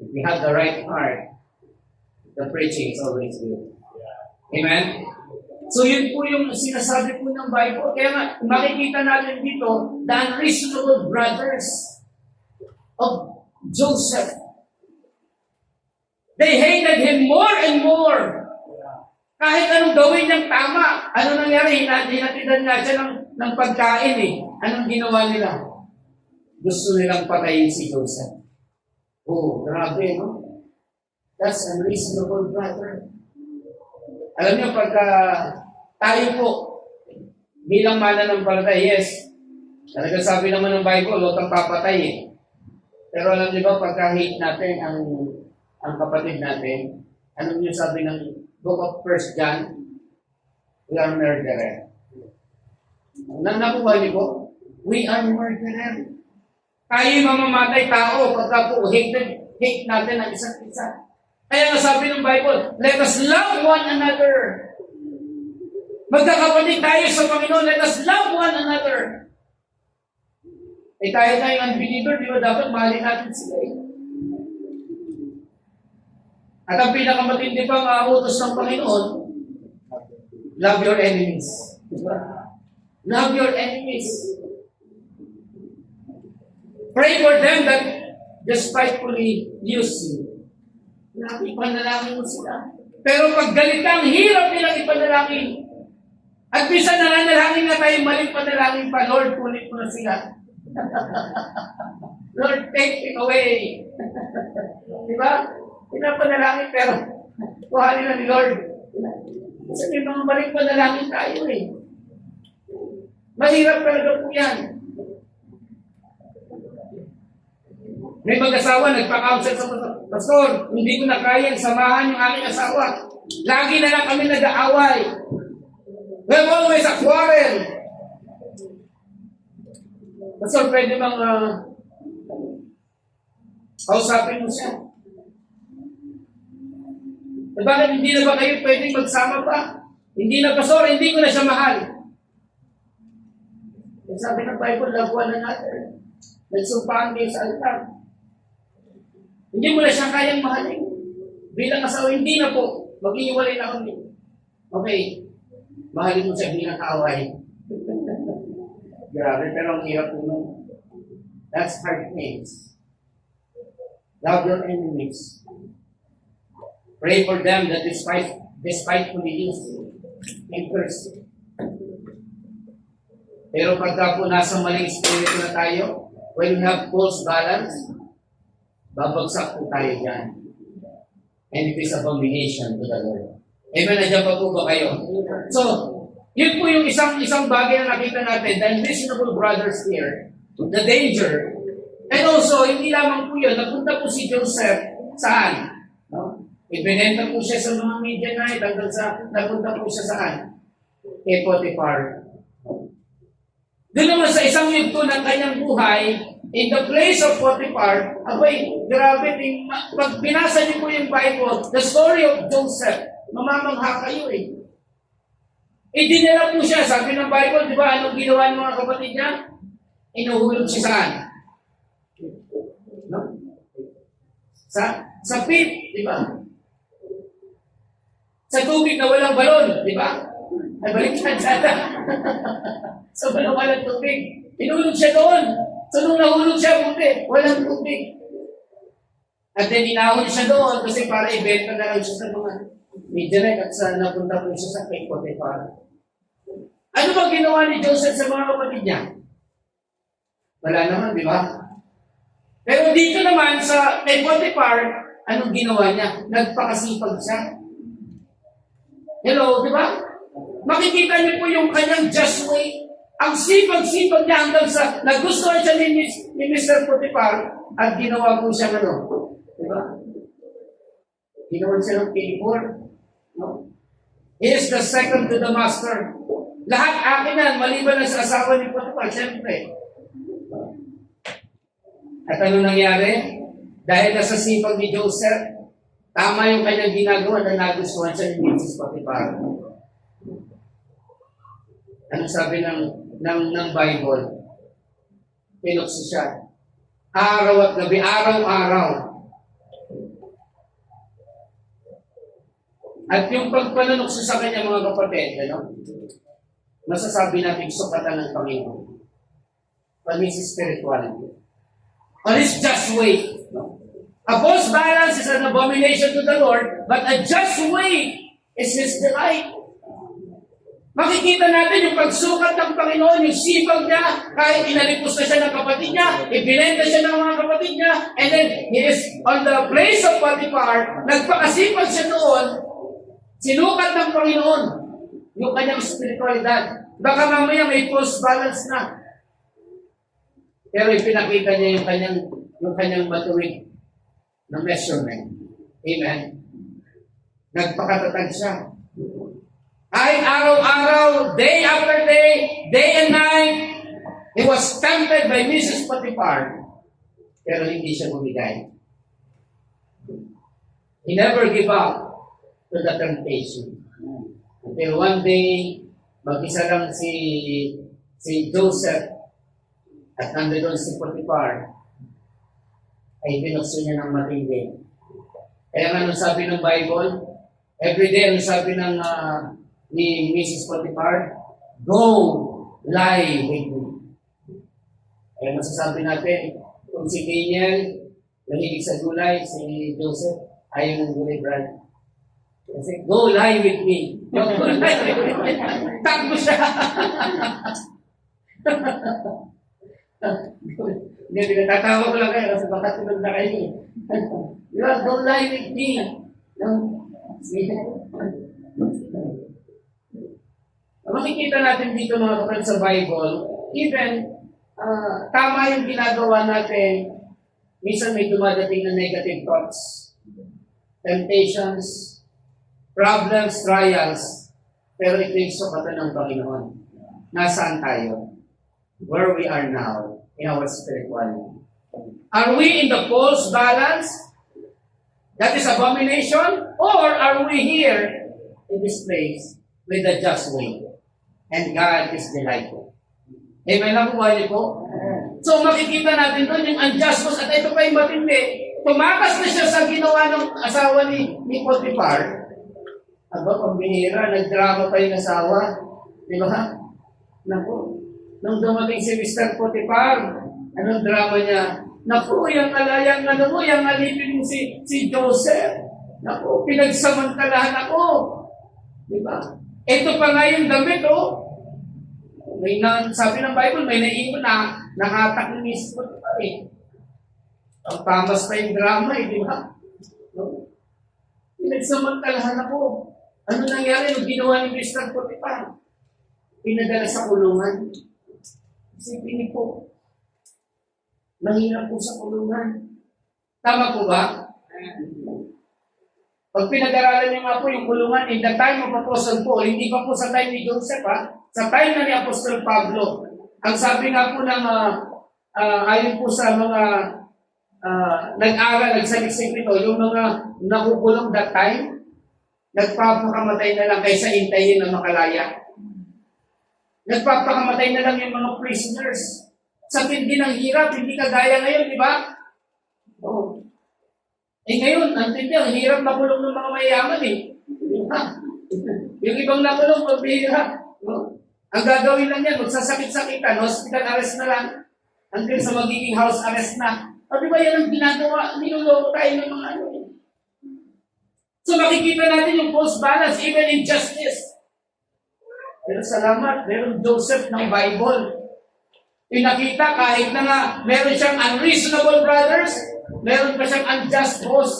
If we have the right heart, the preaching is always good. Amen? So yun po yung sinasabi po ng Bible. Kaya nga, makikita natin dito, the unreasonable brothers of Joseph. They hated him more and more. Kahit anong gawin niyang tama. Ano nangyari? Hinatidan nga siya ng pagkain eh. Anong ginawa nila? Gusto nilang patayin si Joseph. Oh, grabe, no? That's unreasonable, brother. Alam niyo, pagka tayo po, bilang mananampalataya, yes, talaga sabi naman ng Bible, huwag kang papatay eh. Pero alam niyo ba, pagka-hate natin ang kapatid natin, ano niyo sabi ng Book of 1 John? We are murderer. Nang nakuha niyo po, we are murderer. Tayo mamamatay tao pagka po hate natin ang isa't isa. Kaya nga sabi ng Bible, let us love one another. Magkakapatid tayo sa Panginoon, let us love one another. Eh tayo tayong unbeliever, di ba dapat mahalin natin sila eh. At ang pinakamatindi pang utos ng Panginoon, love your enemies. Diba? Love your enemies. Pray for them that despitefully use you. Ipanalangin mo sila. Pero pag galit ka, ang hirap nilang ipanalangin. At minsan nananalangin na tayo, maling panalangin pa, Lord, kulit mo na sila. Lord, take it away. Diba? Pinapanalangin pero kuhanin na ni Lord. Kasi may mga maling panalangin tayo eh. Mahirap talaga po yan. May mag-asawa, nagpa-counsel sa pastor, hindi ko na kayang samahan yung aking asawa. Lagi na lang kami nag-aaway. We're always a quarrel. Pastor, pwede bang kausapin mo siya? E bakit hindi na ba kayo pwedeng magsama pa? Hindi na, pastor, hindi ko na siya mahal. E sabi ng Bible, love one another. Nagsumpaan kayo sa altar. Hindi mo na siya kayang mahalin. Bilang asawa, hindi na po. Mag-iiwalay na kami. Okay. Mahalin mo siya bilang kaaway. Grabe, pero ang hirap po nun. That's hard things. Love your enemies. Pray for them that despitefully use you in person. Pero pagka po nasa maling espiritu na tayo, when we have false balance, babagsak po tayo dyan. And it is abomination to the Lord. Amen, nandiyan pa po ba kayo? So, yun po yung isang bagay na nakita natin, the unreasonable brothers here, the danger. And also, hindi lamang po yun, napunta po si Joseph saan? No? Ibinenta po siya sa mga Midianite hanggang sa napunta po siya saan? Kay Potiphar. Doon naman sa isang yugto ng kanyang buhay, in the place of Potiphar, abay, grabe, pag binasa niyo po yung Bible, the story of Joseph, mamamangha kayo eh. Dinala po siya, sabi ng Bible, di ba, anong ginawa ng mga kapatid niya? Inuhulog siya saan? No? Sa pit, di ba? Sa tubig na walang balon, di ba? Ay, baliktad sana. Sa walang tubig. Inuhulog siya doon. So, nung nahulog siya, buti, walang tubig. At then, inahon siya doon kasi para ibenta na lang siya sa mga Midianite at sa napunta po siya sa kay Potiphar. Ano ba ginawa ni Joseph sa mga kapatid niya? Wala naman, di ba? Pero dito naman sa kay Potiphar, anong ginawa niya? Nagpakasipag siya. Hello, di ba? Makikita niyo po yung kanyang just way. Ang sipag-sipag niya hanggang sa nagustuhan siya ni Mr. Potiphar at ginawa po siya ano. Di ba? Ginawa siya ng favor. No? He is the second to the master. Lahat akin yan, maliban na sa asawa ni Potiphar, siyempre. At ano nangyari? Dahil nasa sipag ni Joseph, tama yung kanyang ginagawa na nagustuhan siya ni Mrs. Potiphar. Ano sabi ng Bible? Pinukso siya. Araw at gabi, araw-araw. At yung pagpanunokso sa kanya mga kapatid, ano? Masasabi natin sukatan ng Panginoon. Panis spirituality. On his just way. No? A false balance is an abomination to the Lord, but a just way is His delight. Makikita natin yung pagsukat ng Panginoon, yung sipag niya, kahit inalipos na siya ng kapatid niya, ibinenta siya ng mga kapatid niya, and then he is on the place of Potiphar, nagpakasipag siya doon, sinukat ng Panginoon yung kanyang spiritualidad. Baka mamaya may false balance na. Pero ipinakita niya yung kanyang matuwid na measurement. Amen. Nagpakatatag siya. Kahit araw-araw, day after day and night, he was tempted by Mrs. Potiphar. Pero hindi siya bumigay. He never gave up to the temptation. Until one day, mag-isa lang si Joseph at nandoon si Potiphar, ay binukso niya ng matindi. Kaya nga nung sabi ng Bible, every day, ang sabi ni Mrs. Potiphar, go lie with me. Kaya masasabi natin, kung si Daniel, mahilig sa gulay, si Joseph, ayaw ng gulay, Brad. Kasi, go lie with me. Go lie with me. Takbo siya. Hindi, tatawa ko lang kayo kasi baka tulog na kayo. Go lie with me. Makikita natin dito mga kapatid sa Bible, even tama yung ginagawa natin, minsan may dumadating na negative thoughts, temptations, problems, trials, pero ito yung sukatan ng Panginoon. Nasaan tayo? Where we are now in our spirituality. Are we in the false balance? That is abomination? Or are we here in this place with the just way? And God is delightful. Amen na po ba niyo po? So makikita natin doon yung unjustness at ito pa yung matindi. Tumakas na siya sa ginawa ng asawa ni Potiphar. Aba, pambihira, nagdrama pa yung asawa. Di ba? Naku. nung dumating si Mr. Potiphar, anong drama niya? Naku, yung alayang ano mo, yung alipin mo si Joseph. Naku, pinagsamantalahan ako. Di ba? Ito pa nga yung damit, oh. Sabi ng Bible, may naiwan na nakatak ni Mr. Potiphar eh. Ang pamas pa yung drama eh, di ba? No? Pinagsamantalahan ako. Ano nangyari nung ginawa ni Mr. Potiphar? Pinadala sa kulungan. Isipin niyo po, mahirap po sa kulungan. Tama po ba? Pag pinag-aralan niyo nga po yung kulungan, in the time of Apostle Paul, hindi pa po sa time ni Joseph, sa time na ni Apostle Pablo, ang sabi nga po ng, ayon po sa mga nag-aral, nagsaliksik nito, yung mga nakukulong that time, nagpapakamatay na lang kaysa intayin na makalaya. Nagpapakamatay na lang yung mga prisoners. Sa tindi ng hirap, hindi kagaya ngayon, di ba? Oh. Eh ngayon, ang tindi, ang hirap nakulong ng mga mayayaman eh. Yung ibang nakulong, pagbihira. Oh. Ang gagawin lang yan, magsasakit-sakitan, hospital arrest na lang, hanggang sa magiging house arrest na. O di ba yan ang ginagawa, niloloko tayo ng mga ano eh. So makikita natin yung false balance, even in justice. Pero salamat, meron Joseph ng Bible. Pinakita kahit na nga meron siyang unreasonable brothers, meron pa siyang unjust boss.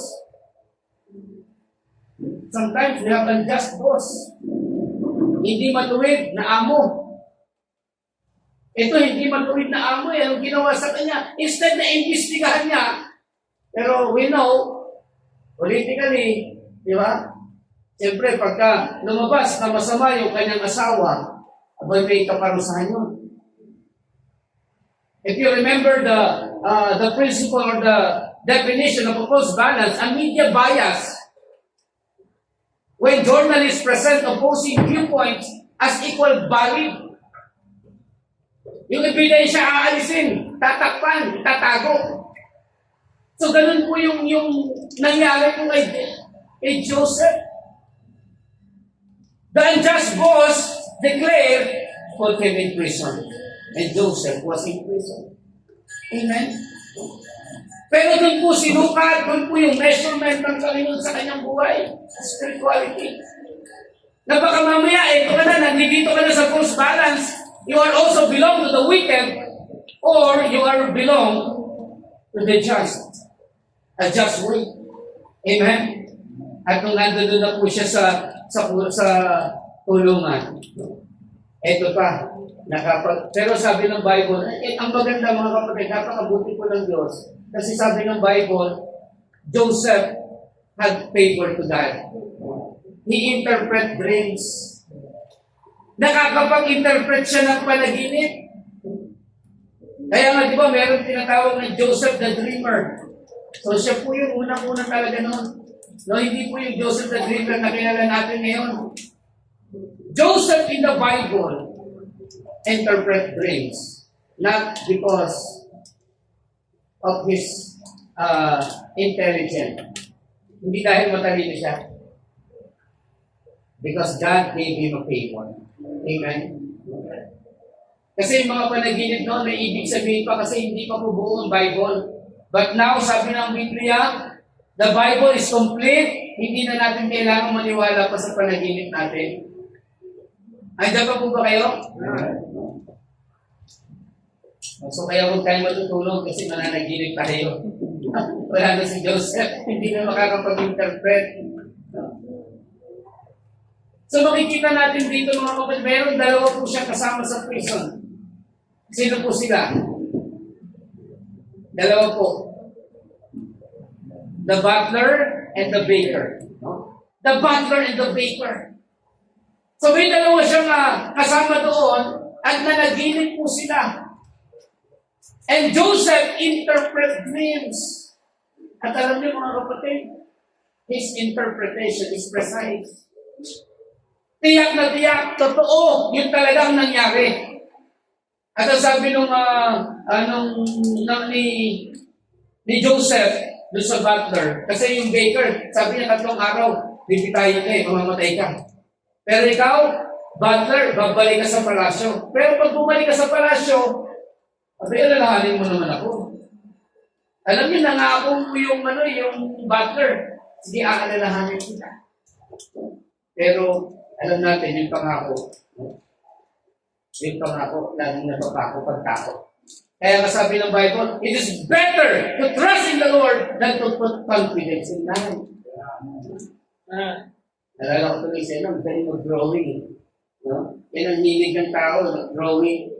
Sometimes we have unjust boss. Hindi matuwid na amo. Ito hindi matuwid na amo eh. Ang ginawa sa kanya, instead na imbestigahan niya. Pero we know, politically, di ba? Siyempre, pagka lumabas na masama yung kanyang asawa, abay may kaparusahan yun. If you remember the principle or the definition of a false balance, a media bias, when journalists present opposing viewpoints as equal valid, yung ebidensya aalisin, tatakpan, tatago. So ganun po yung nangyari po kay Joseph. The unjust boss declared, put him in prison. And Joseph was in prison. Amen? Pero doon po sinukat, doon po yung measurement ng Panginoon sa kanyang buhay. Spirituality. Na baka mamaya, ito ka na, nandito ka na sa false balance. You are also belong to the wicked or you are belong to the just. A just way. Amen? At nung nandun na po siya sa tulungan. Ito pa, pero sabi ng Bible, ang maganda mga kapatid, napakabuti po ng Diyos. Kasi sabi ng Bible, Joseph had favor to God. He interpret dreams. Nakakapag-interpret siya ng panaginip. Kaya nga, di ba, meron tinatawag na Joseph the Dreamer. So siya po yung unang-unang talaga noon. No, hindi po yung Joseph the Dreamer na kilala natin ngayon. Joseph in the Bible interpret dreams, not because of his intelligence. Hindi dahil matalino siya. Because God gave him a favor. Amen? Kasi yung mga panaginip noon, may ibig sabihin pa kasi hindi pa po buo ang Bible. But now, sabi ng Biblia, the Bible is complete. Hindi na natin kailangan maniwala pa sa panaginip natin. Andiyan pa po ba kayo? So kaya huwag tayong matutulog kasi mananaginip tayo. Wala na si Joseph, hindi na makakapag-interpret. So makikita natin dito mga kapatid, meron dalawa po siya kasama sa prison. Sino po sila? Dalawa po. The butler and the baker. The butler and the baker. So may dalawa siyang kasama doon at nanaginip po sila. And Joseph interpret dreams. At alam niyo mga kapatid, his interpretation is precise. Tiyak na tiyak, totoo, yun talagang nangyari. At ang sabi ni Joseph doon sa butler, kasi yung baker, sabi niya 3 araw, bibitayin ka mamamatay ka. Pero ikaw, butler, babalik ka sa palasyo. Pero pag bumalik ka sa palasyo, alalahanin mo naman ako. Alam niyo, nangako mo yung butler. Sige, aalalahanin kita. Pero, alam natin, yung pangako, laging napapako pagtakot. Kaya masabi ng Bible, it is better to trust in the Lord than to put confidence in man. Nalala ko tuloy sa inyo, ang galing mag-drawing. No? Yan ang hilig ng tao, drawing.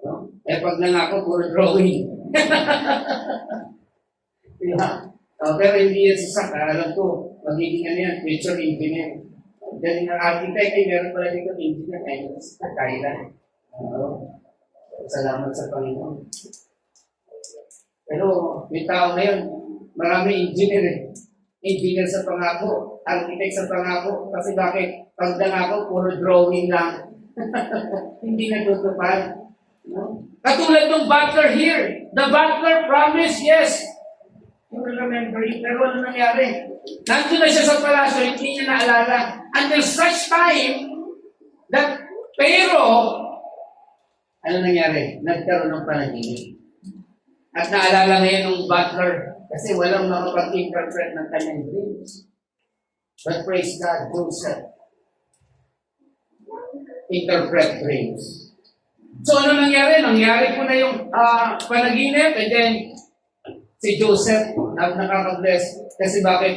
No? Eh pag nangako, puro drawing. Diba? Pero hindi yan sasak. Alam ko, magiging future engineer. Galing ng architect, meron pala dito engineer. Kaya lang. Salamat sa Panginoon. Pero yung tao ngayon, marami engineer. Engineer sa pangako, architect sa pangako. Kasi bakit? Pag nangako, puro drawing lang. Hindi natutupad. No? Katulad ng butler here. The butler promised, yes. You will remember it. Pero ano nangyari? Nandun na siya sa palasyo, hindi niya naalala. Until such time, that pero, ano nangyari? Nagkaroon ng panaginip. At naalala ngayon ng butler, kasi walang makapag-interpret ng kanyang dreams. But praise God, Joseph interpret dreams. So ano nangyari? Nangyari po na yung panaginip, and then si Joseph nakaka-bless. Kasi bakit?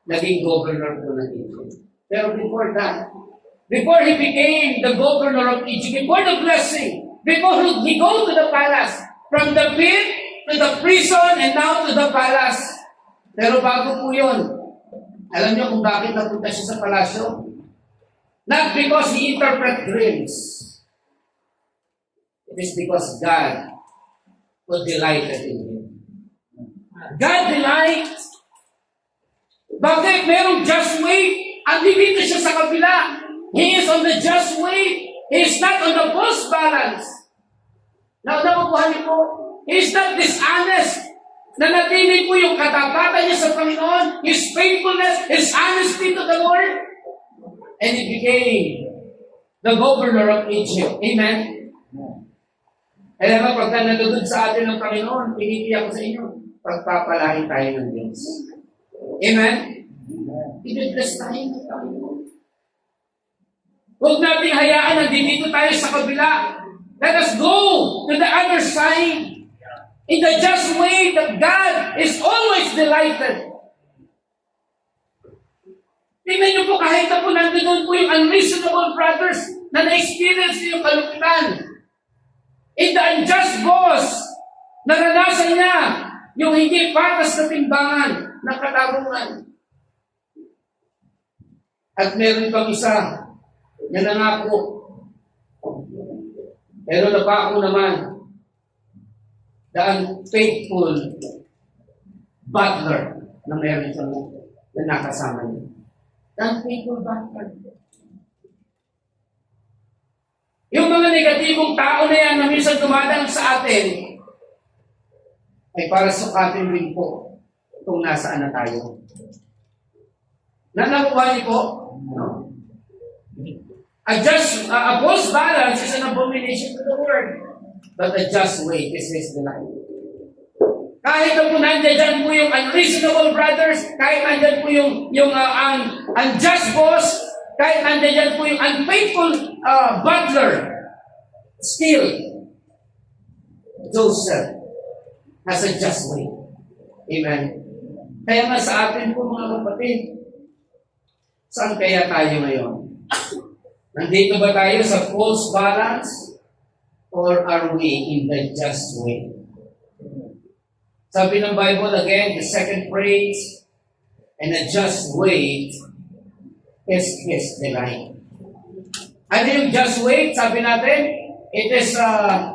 Naging governor po ng Egypt. Pero before that, before he became the governor of Egypt, before the blessing, before he go to the palace, from the pit to the prison and now to the palace. Pero bago po yun, alam niyo kung bakit napunta siya sa palasyo? Not because he interpret dreams. It is because God was delighted in him. God delights. Bakit? Merong just way. Andito siya sa kabila. He is on the just way. He is not on the false balance. Now, nakukuha niyo po, he is not dishonest. Nanatili po yung katapatan niya sa Panginoon, his faithfulness, his honesty to the Lord. And he became the governor of Egypt. Amen? Kaya nga, pagka nalulod sa atin ng Panginoon, pinitiyak ko sa inyo, pagpapalain tayo ng Diyos. Amen? I-bless tayo ng Panginoon. Huwag natin hayaan na dito tayo sa kabila. Let us go to the other side. In the just way that God is always delighted. Tingnan niyo po, kahit na po nandun po yung unreasonable brothers na na-experience yung kalupitan. In the unjust boss, naranasan niya yung hindi patas na timbangan ng katarungan. At meron pang isa na nangako. Pero napako naman, the unfaithful butler na meron sa na nakasama niya. The unfaithful butler. Yung mga negatibong tao na yan na minsan dumadang sa atin, ay para sukatin rin po kung nasaan na tayo. Nakuha niyo po? No. A false balance is an abomination to the Lord. But a just way is His delight. Kahit na po nandiyan po yung unreasonable brothers, kahit nandiyan po yung unjust boss, kahit nandiyan po yung unfaithful butler, still, Joseph has a just way. Amen. Kaya nga sa atin po mga kapatid, saan kaya tayo ngayon? Nandito ba tayo sa false balance? Or are we in the just way? Sabi ng Bible again, the second phrase, and the just way is His delight. Ano yung just way? Sabi natin, it is a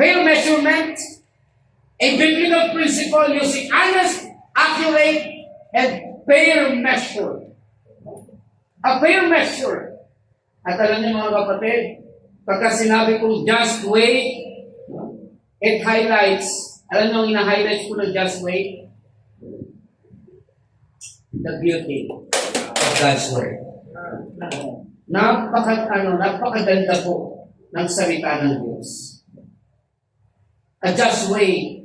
fair measurement, a biblical principle using honest, accurate, and fair measure. A fair measure. At alam niyo mga kapatid, pagka sinabi kong just way, it highlights, alam niyo ang ina-highlight ko ng just way? The beauty of God's Word. Napakaganda po ng salita ng Diyos. A just way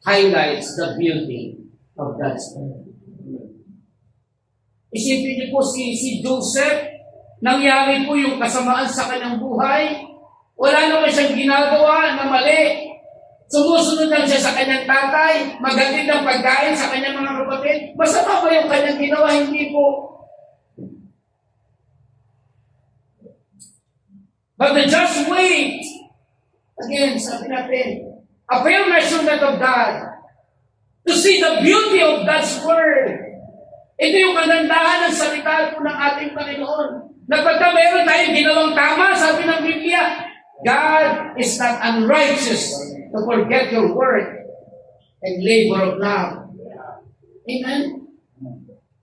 highlights the beauty of God's word. Isipin niyo po si Joseph, nangyari po yung kasamaan sa kanyang buhay. Wala naman siyang ginagawa na mali. Sumusunod lang siya sa kanyang tatay, maghatid ng pagkain sa kanyang mga kapatid. Masama ba yung kanyang ginawa? Hindi po. But the just wait, again, sabi natin, affirmation of God, to see the beauty of God's word. Ito yung kagandahan ng salita po ng ating Panginoon. Na pagka meron tayong ginawang tama, sabi ng Biblia, God is not unrighteous to forget your work and labor of love. Amen?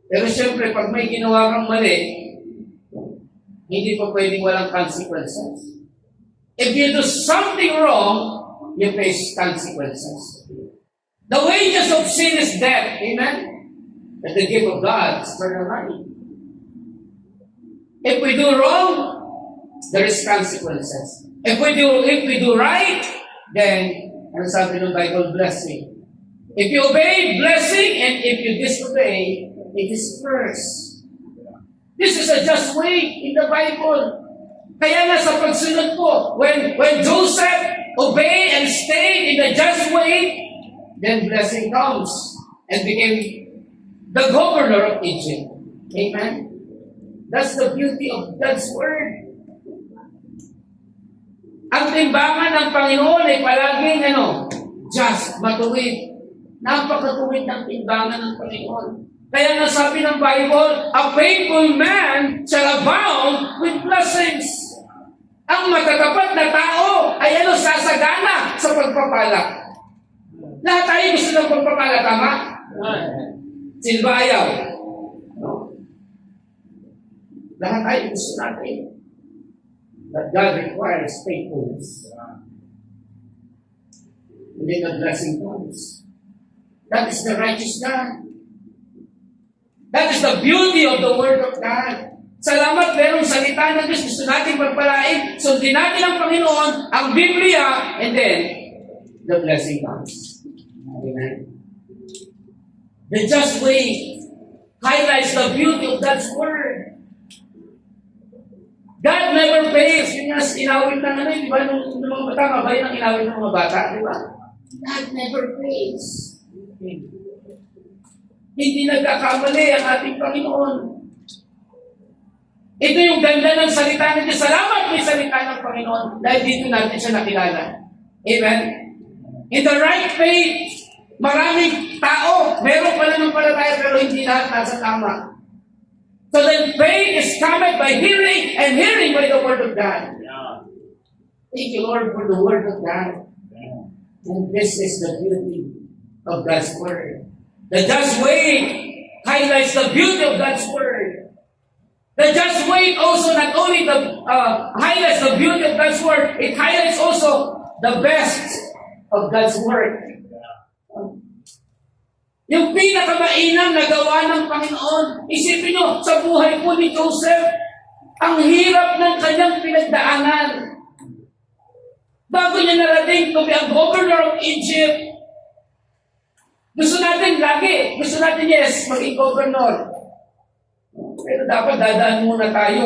Pero siyempre, pag may ginawa kang mali, hindi pa pwedeng walang consequences. If you do something wrong, you face consequences. The wages of sin is death. Amen? But the gift of God is eternal life. If we do wrong, there is consequences. If we do right, then, ano sabi ng Bible, blessing. If you obey, blessing, and if you disobey, it is curse. This is a just way in the Bible. Kaya nga sa pagsunod po, when Joseph obeyed and stayed in the just way, then blessing comes and became the governor of Egypt. Amen? That's the beauty of God's word. Ang timbangan ng Panginoon ay palaging just, matuwid. Napakatuwid ng timbangan ng Panginoon. Kaya nga sabi ng Bible, a faithful man shall abound with blessings. Ang matatapat na tao ay sasagana sa pagpapala. Lahat tayo gusto ng pagpapala, tama? Sino ba ayaw? No. Lahat tayo gusto natin. But God requires faithfulness. Hindi the blessing comes. That is the righteous God. That is the beauty of the Word of God. Salamat, merong salita ng Diyos. Gusto natin pagpalain. Sundin natin ang Panginoon, ang Biblia, and then, the blessing comes. Amen. The just way highlights the beauty of God's Word. God never fails. Yun nga, inawit ng di ba? Nung mga bata, mabayan ang inawit ng mga bata, di ba? God never fails. Hindi nagkakamali ang ating Panginoon. Ito yung ganda ng salita ng Diyos. Salamat may salita ng Panginoon dahil dito natin siya nakilala. Amen? In the right faith, maraming tao, meron pala ng palataya pero hindi lahat nasa tama. So then faith is coming by hearing and hearing by the Word of God. Thank you, Lord, for the Word of God. And this is the beauty of God's Word. The just way highlights the beauty of God's Word. The just way also not only highlights the beauty of God's Word, it highlights also the best of God's Word. Yung pinakamainam na gawa ng Panginoon, isipin nyo, sa buhay po ni Joseph, ang hirap ng kanyang pinagdaanan. Bago niya narating to be a governor of Egypt, gusto natin yes, maging governor. Pero dapat dadaan muna tayo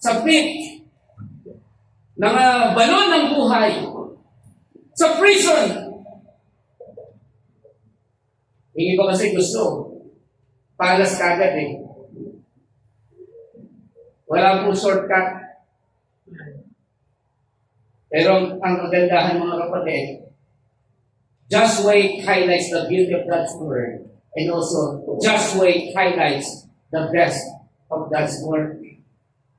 sa pit ng balon ng buhay, sa prison. Hindi ba kasi gusto? Palas kagad Wala pong shortcut. Pero ang kagandahan mga kapatid, just wait highlights the beauty of God's Word. And also, just wait highlights the best of God's Word.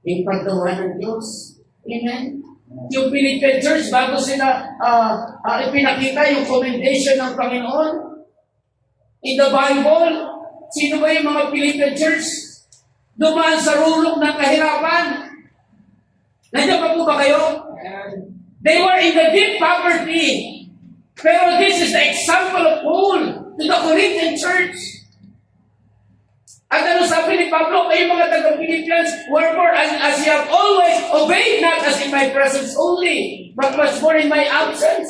Yung paggawa ng Diyos. Amen? Yung Philippine Church, bago sila ipinakita yung commendation ng Panginoon, in the Bible, sino ba yung mga Philippine Church? Dumaan sa rulok ng kahirapan. Nandiyan pa po ba kayo? They were in the deep poverty. Pero this is the example of Paul to the Corinthian church. At ano sabi ni Pablo, kayo mga taga-Philippians, wherefore as you have always obeyed, not as in my presence only, but much more in my absence.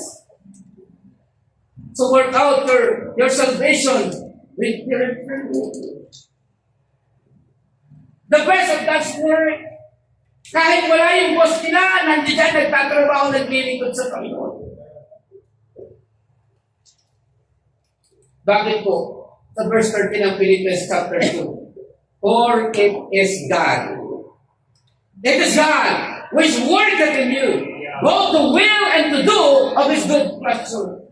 So work out your salvation with fear and trembling. The best of God's word, kahit wala yung boss nila, nandiyan nagtatrabaho, naglilingkod sa Panginoon. Bakit po? Sa verse 13 ng Philippians chapter 2. For it is God. It is God which worketh in you, both to will and to do of His good pleasure.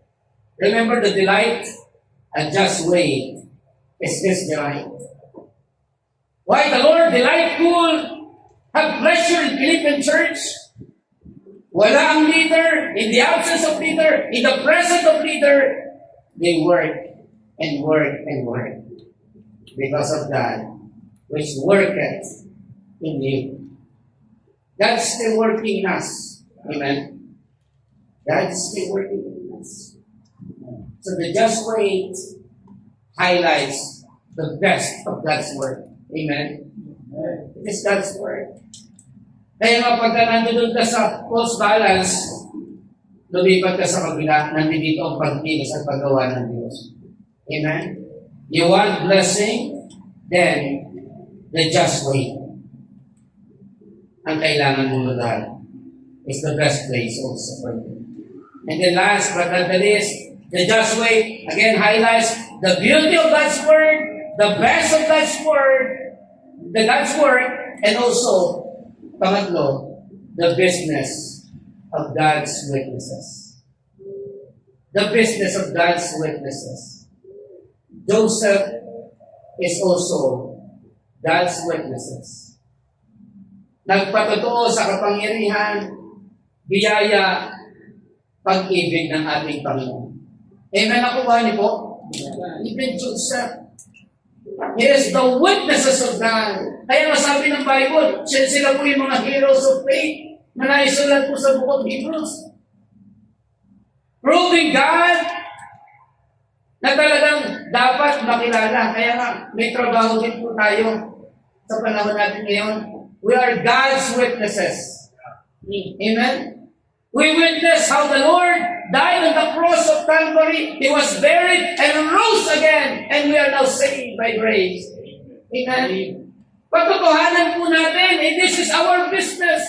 Remember the delight and just wait is His delight. Why the Lord delightful, have pleasure in Philippian church? Wala ang leader, in the absence of leader, in the presence of leader, they work and work and work because of God, which worketh in you. God's still working in us. Amen. God's still working in us. So the just wait highlights the best of God's word. Amen. It is God's word. Kaya nga pagka nandun ka sa false balance, lumipat ka sa kabila, nandito ang pagkilos at paggawa ng Diyos. Amen? You want blessing, then the just way. Ang kailangan mong lugar is the best place also for you. And then last but not the least, the just way again highlights the beauty of God's word, the best of God's word, the God's word, and also, pangatlo, the business of God's witnesses. The business of God's witnesses. Joseph is also God's witnesses. Nagpatotoo sa kapangyarihan, biyaya, pag-ibig ng ating Panginoon. Amen ako ba niyo po? Even Joseph, he is the witnesses of God. Kaya masabi ng Bible, sila po yung mga heroes of faith na naisulat po sa Book of Hebrews. Proving God na talagang dapat makilala. Kaya nga, may trabaho din po tayo sa panahon natin ngayon. We are God's witnesses. Amen? We witness how the Lord died on the cross of Calvary. He was buried and rose again. And we are now saved by grace. Amen? Pagtotohanan po natin, this is our business.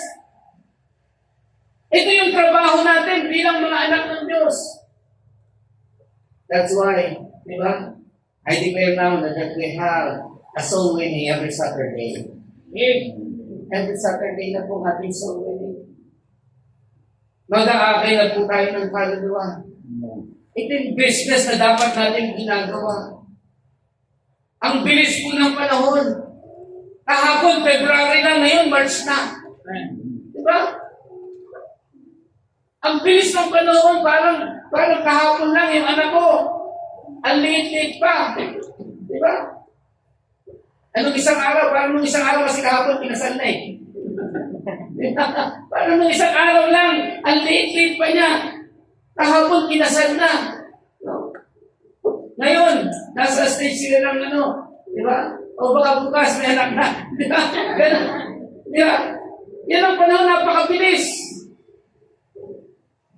Ito yung trabaho natin bilang mga anak ng Diyos. That's why, di ba? I declare now that we have a soul winning every Saturday. Every Saturday na po ating soul winning. Mag-aakay na po tayo ng kaluluwa. Ito yung business na dapat natin ginagawa. Ang bilis po ng panahon. Kahapon, February lang, ngayon, March na. Diba? Ang bilis ng panahon, parang kahapon lang yung anak ko. Ang liit-liit pa. Diba? Anong isang araw? Parang nung isang araw kasi kahapon, pinasal na eh. Diba? Parang nung isang araw lang, ang liit-liit pa niya. Kahapon, pinasal na. No? Ngayon, nasa stage sila ng diba? O baka bukas may anak na. Di ba? Ganun. Di ba? Yan ang panahon, napakabilis.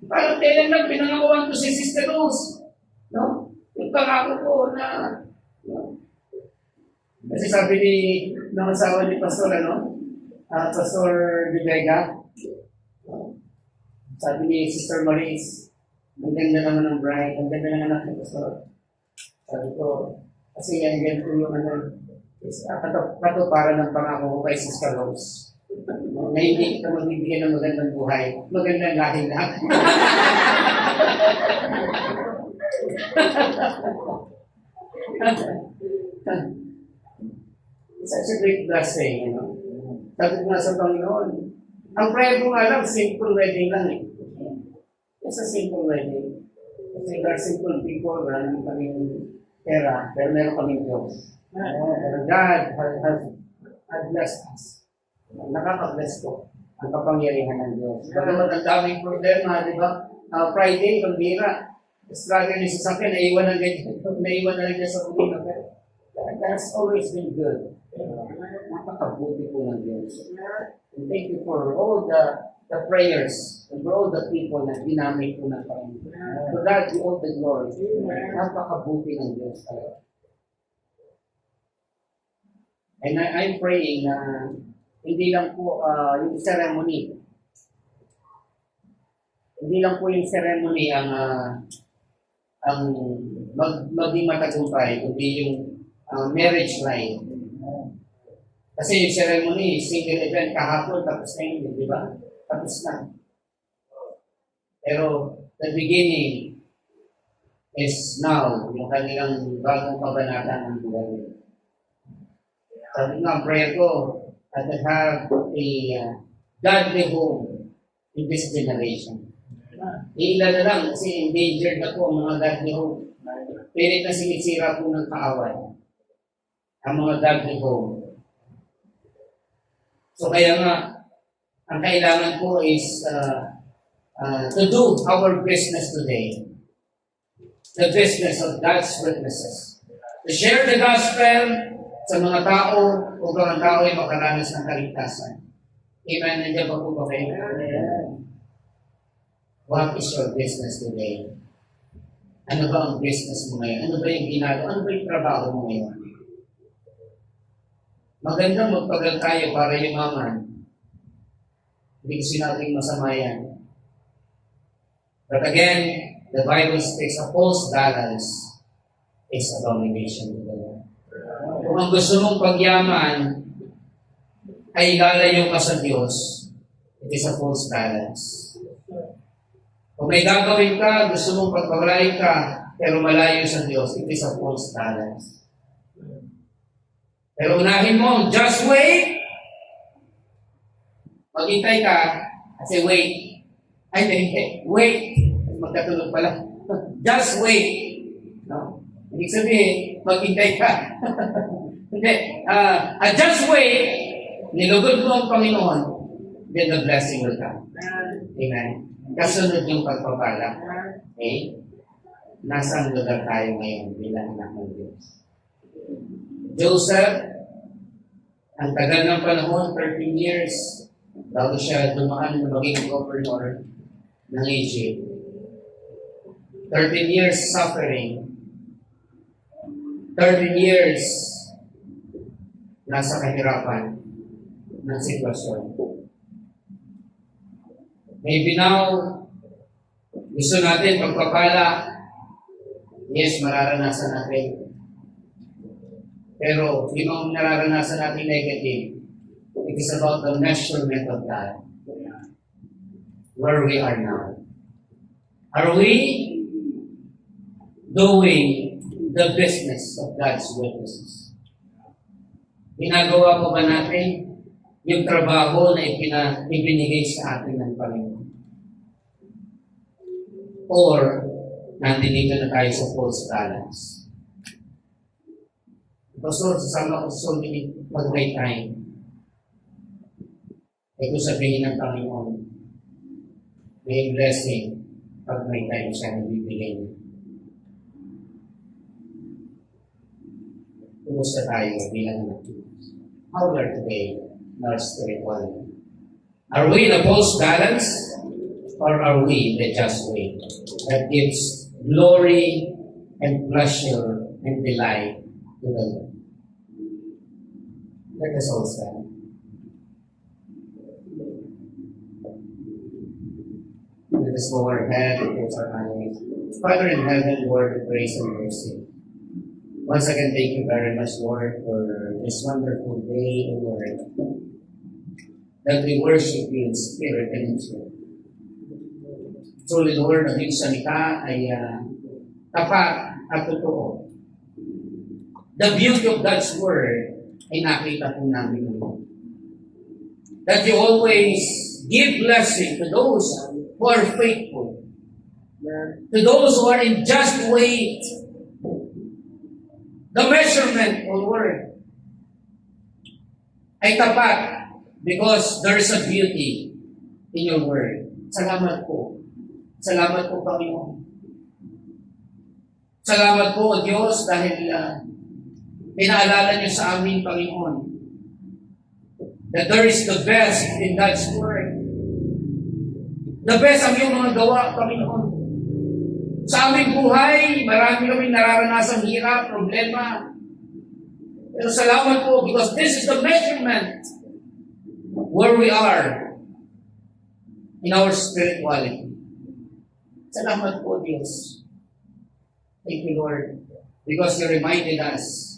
Parang kailan lang pinangakuhan ko si Sister Rose. No? Yung pangako ko na, no? Kasi sabi ng asawa ni Pastor, Pastor De Vega, sabi ni Sister Maurice, ang ganda naman ng bride, ang ganda ng anak ni Pastor. Sabi ko, kasi yan ganito yung katuparan ng pangako ko kay Sister Rose. Na hindi kita magbibigyan ng magandang buhay. Magandang lahi lang. It's such a great blessing, Sabi ko nga sa Panginoon, ang prayer ko nga lang, simple wedding lang eh. It's a simple wedding. Kasi we are simple people, wala naman kaming pera, pero meron kaming Diyos. Pero God has blessed us. Nakaka-bless ko ang kapangyarihan ng Diyos. Bagamat ang daming problema, di ba? Friday, pambira. Struggle ni sa akin, naiwan na lang niya sa pumina. has always been good. Napakabuti po ng Diyos. And thank you for all the prayers and for all the people na ginamit po ng Panginoon. To God be all the glory. Napakabuti ng Diyos talaga. And I'm praying na hindi lang po yung ceremony. Hindi lang po yung ceremony ang maging matagumpay, kundi yung marriage line. Kasi yung ceremony, single event, kahapon, tapos na yun, di ba? Tapos na. Pero the beginning is now, yung kanilang bagong kabanata ng buhay. Sabi nga, prayer ko, that I have a godly home in this generation. Ilan na lang, kasi endangered na po ang mga godly home. Pilit na sinisira po ng kaaway ang mga godly home. So kaya nga, ang kailangan po is to do our business today. The business of God's witnesses. To share the gospel sa mga tao upang ang tao ay makaranas ng kaligtasan. Amen. Nandiyan pa po ba kayo? What is your business today? Ano ba ang business mo ngayon? Ano ba yung ginagawa? Ano ba yung trabaho mo ngayon? Magandang magpagal tayo para yumaman. Hindi ko sinabing masama yan. But again, the Bible speaks a false balance is abomination to the Lord. Kung ang gusto mong pagyaman ay lalayo ka sa Diyos, it is a false balance. Kung may gagawin ka, gusto mong pagpawalay ka, pero malayo sa Diyos, it is a false balance. Pero unahin mo, just wait. Maghintay ka, kasi wait. Ay, hindi. Wait. Magkatulog pala. Just wait. No? Ibig sabihin, maghintay ka. Hindi. Just wait. Nilugod mo ang Panginoon, then the blessing will come. Amen. Kasunod yung pagpapala. Okay? Nasaan lugar tayo ngayon bilang anak ng Diyos? Joseph, ang tagal ng panahon, 13 years, bago siya dumaan na maging governor ng Egypt. 13 years suffering. 13 years nasa kahirapan ng sitwasyon. Maybe now, gusto natin pagpapala. Yes, mararanasan natin. Pero yung nararanasan natin negative, it is about the measurement of God. Where we are now. Are we doing the business of God's witnesses? Ginagawa po ba natin yung trabaho na ibinigay sa atin ng Panginoon? Or, nandito na tayo sa false balance? Pastor, sasama ko sa so many pag may time. Ay kung sabihin ng Panginoon, may blessing pag may time siya na bibigay niya. Kumusta tayo bilang anak ng Diyos? How we are today in our spirituality? Are we in a false balance? Or are we in the just way that gives glory and pleasure and delight to the Lord? Let us all stand. Let us bow our head and close our eyes. Father in heaven, Lord, we praise and mercy. Once again, thank you very much, Lord, for this wonderful day, O Lord, that we worship you in spirit and in truth. Truly, Lord, ang iyong salita ay tapat at totoo. The beauty of God's Word ay nakita po namin ngayon. That you always give blessing to those who are faithful, to those who are in just wait. The measurement, O Lord, ay tapat because there is a beauty in your Word. Salamat po. Salamat po, Panginoon. Salamat po, O Diyos, dahil Pinaalala niyo sa amin, Panginoon, that there is the best in God's Word. The best ang iyong mga gawa, Panginoon. Sa aming buhay, marami kaming nararanasang hirap, problema. Pero salamat po because this is the measurement where we are in our spirituality. Salamat po, Diyos. Thank you, Lord, because you reminded us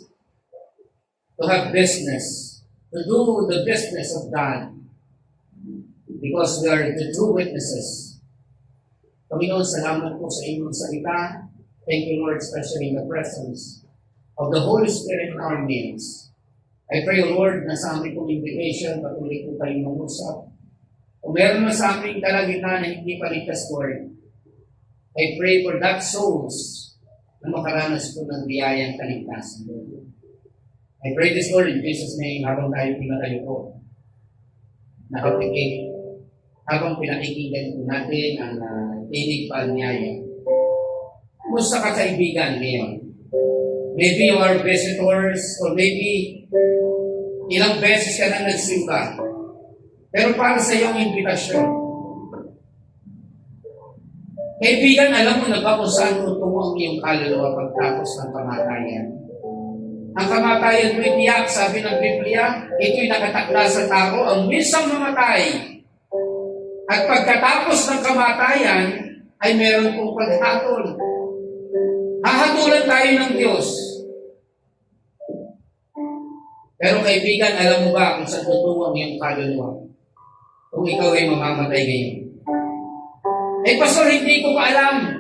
to have business, to do the business of God, because we are the true witnesses. Panginoon, salamat po sa inyong salita. Thank you, Lord, especially in the presence of the Holy Spirit in our midst. I pray, Lord, na sa aming pong invitation, patuloy po tayong mangusap. Kung meron na sa aming kalagitnaan na hindi paligtas, Lord, I pray for that souls na makaranas po ng biyayang kaligtasan, Lord. I pray this, Lord, in Jesus' name, habang tayo pinatayo po, nakapikit, habang pinakikinggan po natin ang tinig paanyaya. Kumusta ka kaibigan ngayon? Maybe you are visitors, or maybe ilang beses ka na nagsimba. Pero para sa iyong invitasyon, kaibigan, alam mo na ba kung saan tutungo ang iyong kaluluwa pagtapos ng kamatayan? Ang kamatayan mo'y tiyak, sabi ng Biblia, ito'y nakatakda sa tao, ang minsang mamatay. At pagkatapos ng kamatayan, ay meron pong paghatol. Hahatulan tayo ng Diyos. Pero kaibigan, alam mo ba kung saan tutungo ang iyong kaluluwa? Kung ikaw ay mamamatay ngayon. Eh, Pastor, hindi ko pa alam.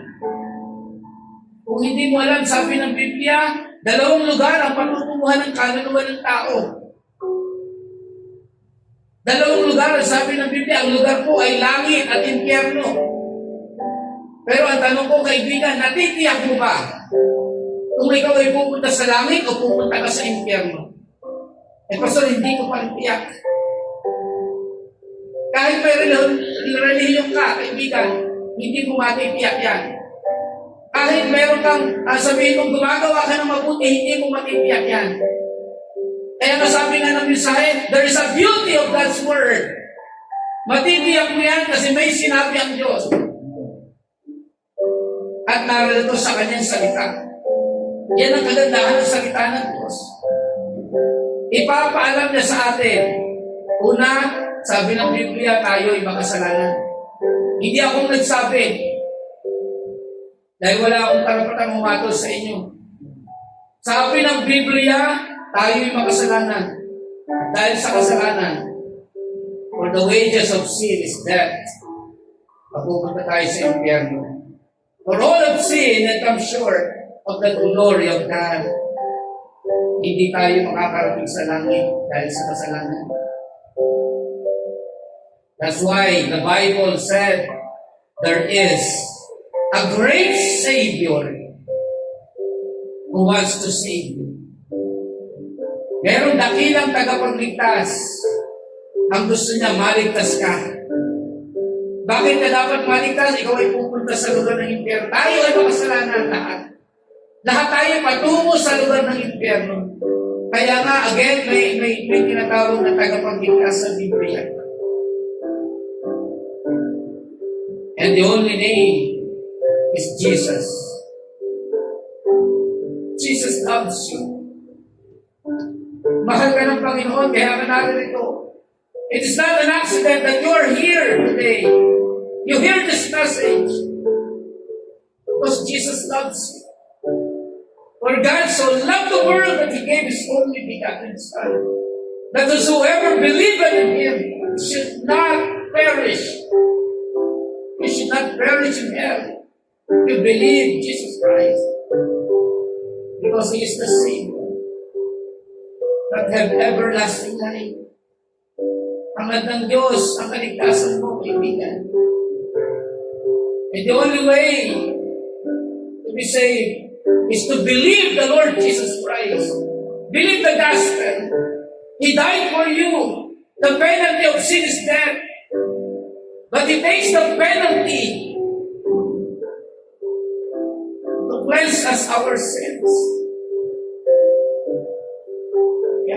Kung hindi mo alam, sabi ng Biblia, 2 lugar ang patutunguhan ng kaluluwa ng tao. 2 lugar, sabi ng Biblia, ang lugar po ay langit at impyerno. Pero ang tanong ko, kaibigan, natitiyak mo ba kung ikaw ay pupunta sa langit o pupunta ka sa impyerno? Eh, Pastor, hindi ko pa tiyak. Kahit may relihiyon ka, kaibigan, hindi mo matitiyak yan. Kahit meron kang sabihin mong gumagawa ka ng mabuti, hindi mo matitiyak yan. Kaya nasabi nga ng mensahe, there is a beauty of God's Word. Matitiyak mo yan kasi may sinabi ang Diyos. At narito sa kanyang salita. Yan ang kagandahan ng salita ng Diyos. Ipapaalam niya sa atin. Una, sabi ng Biblia, tayo ay makasalanan. Hindi akong nagsabi. Dahil wala akong karapatang umatos sa inyo. Sabi ng Biblia, tayo ay makasalanan. At dahil sa kasalanan, for the wages of sin is death. Papupunta tayo sa impyerno. For all of sin and come short of the glory of God. Hindi tayo makakarating sa langit dahil sa kasalanan. That's why the Bible said, there is a great Savior who wants to save you. Merong dakilang tagapagligtas. Ang gusto niya, maligtas ka. Bakit ka dapat maligtas? Ikaw ay pupunta sa lugar ng impyerno. Tayo ay makasalanan lahat. Lahat tayo patungo sa lugar ng impyerno. Kaya nga, again, may tinatawag na tagapagligtas sa Biblia. And the only name is Jesus. Jesus loves you. Mahal ka ng Panginoon, kaya ka narito. It is not an accident that you are here today. You hear this message because Jesus loves you. For God so loved the world that He gave His only begotten Son, that whosoever believeth in Him should not perish. You should not perish in hell. You believe Jesus Christ because He is the Savior that have everlasting life. Hangad ng Diyos ang kaligtasan mo, kaibigan. And the only way to be saved is to believe the Lord Jesus Christ. Believe the gospel. He died for you. The penalty of sin is death. But He takes the penalty to cleanse us our sins.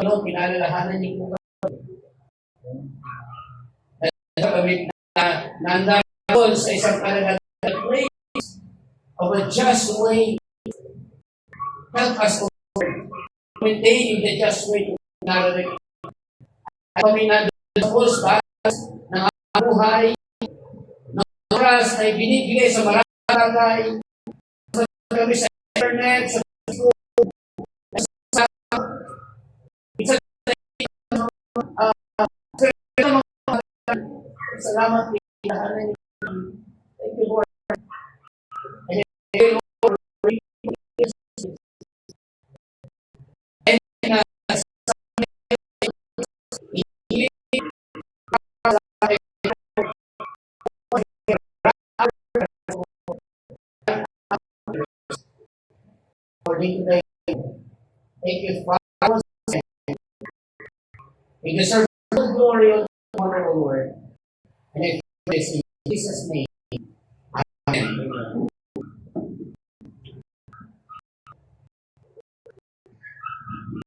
Ano, pinalalahanan niyo po kami na nandaron sa isang talagang place of a just way. Help us, O Lord, maintaining the just way to narrative. At kami nandun sa pusbas ng buhay, ng oras na ibinibigay sa maraming bagay, sa kami sa internet, sa Facebook, sa salamat po. Thank you, Lord. And Lord, according to the thank you, Father. We deserve all glory and honor, O Lord. And I pray this in Jesus' name. Amen.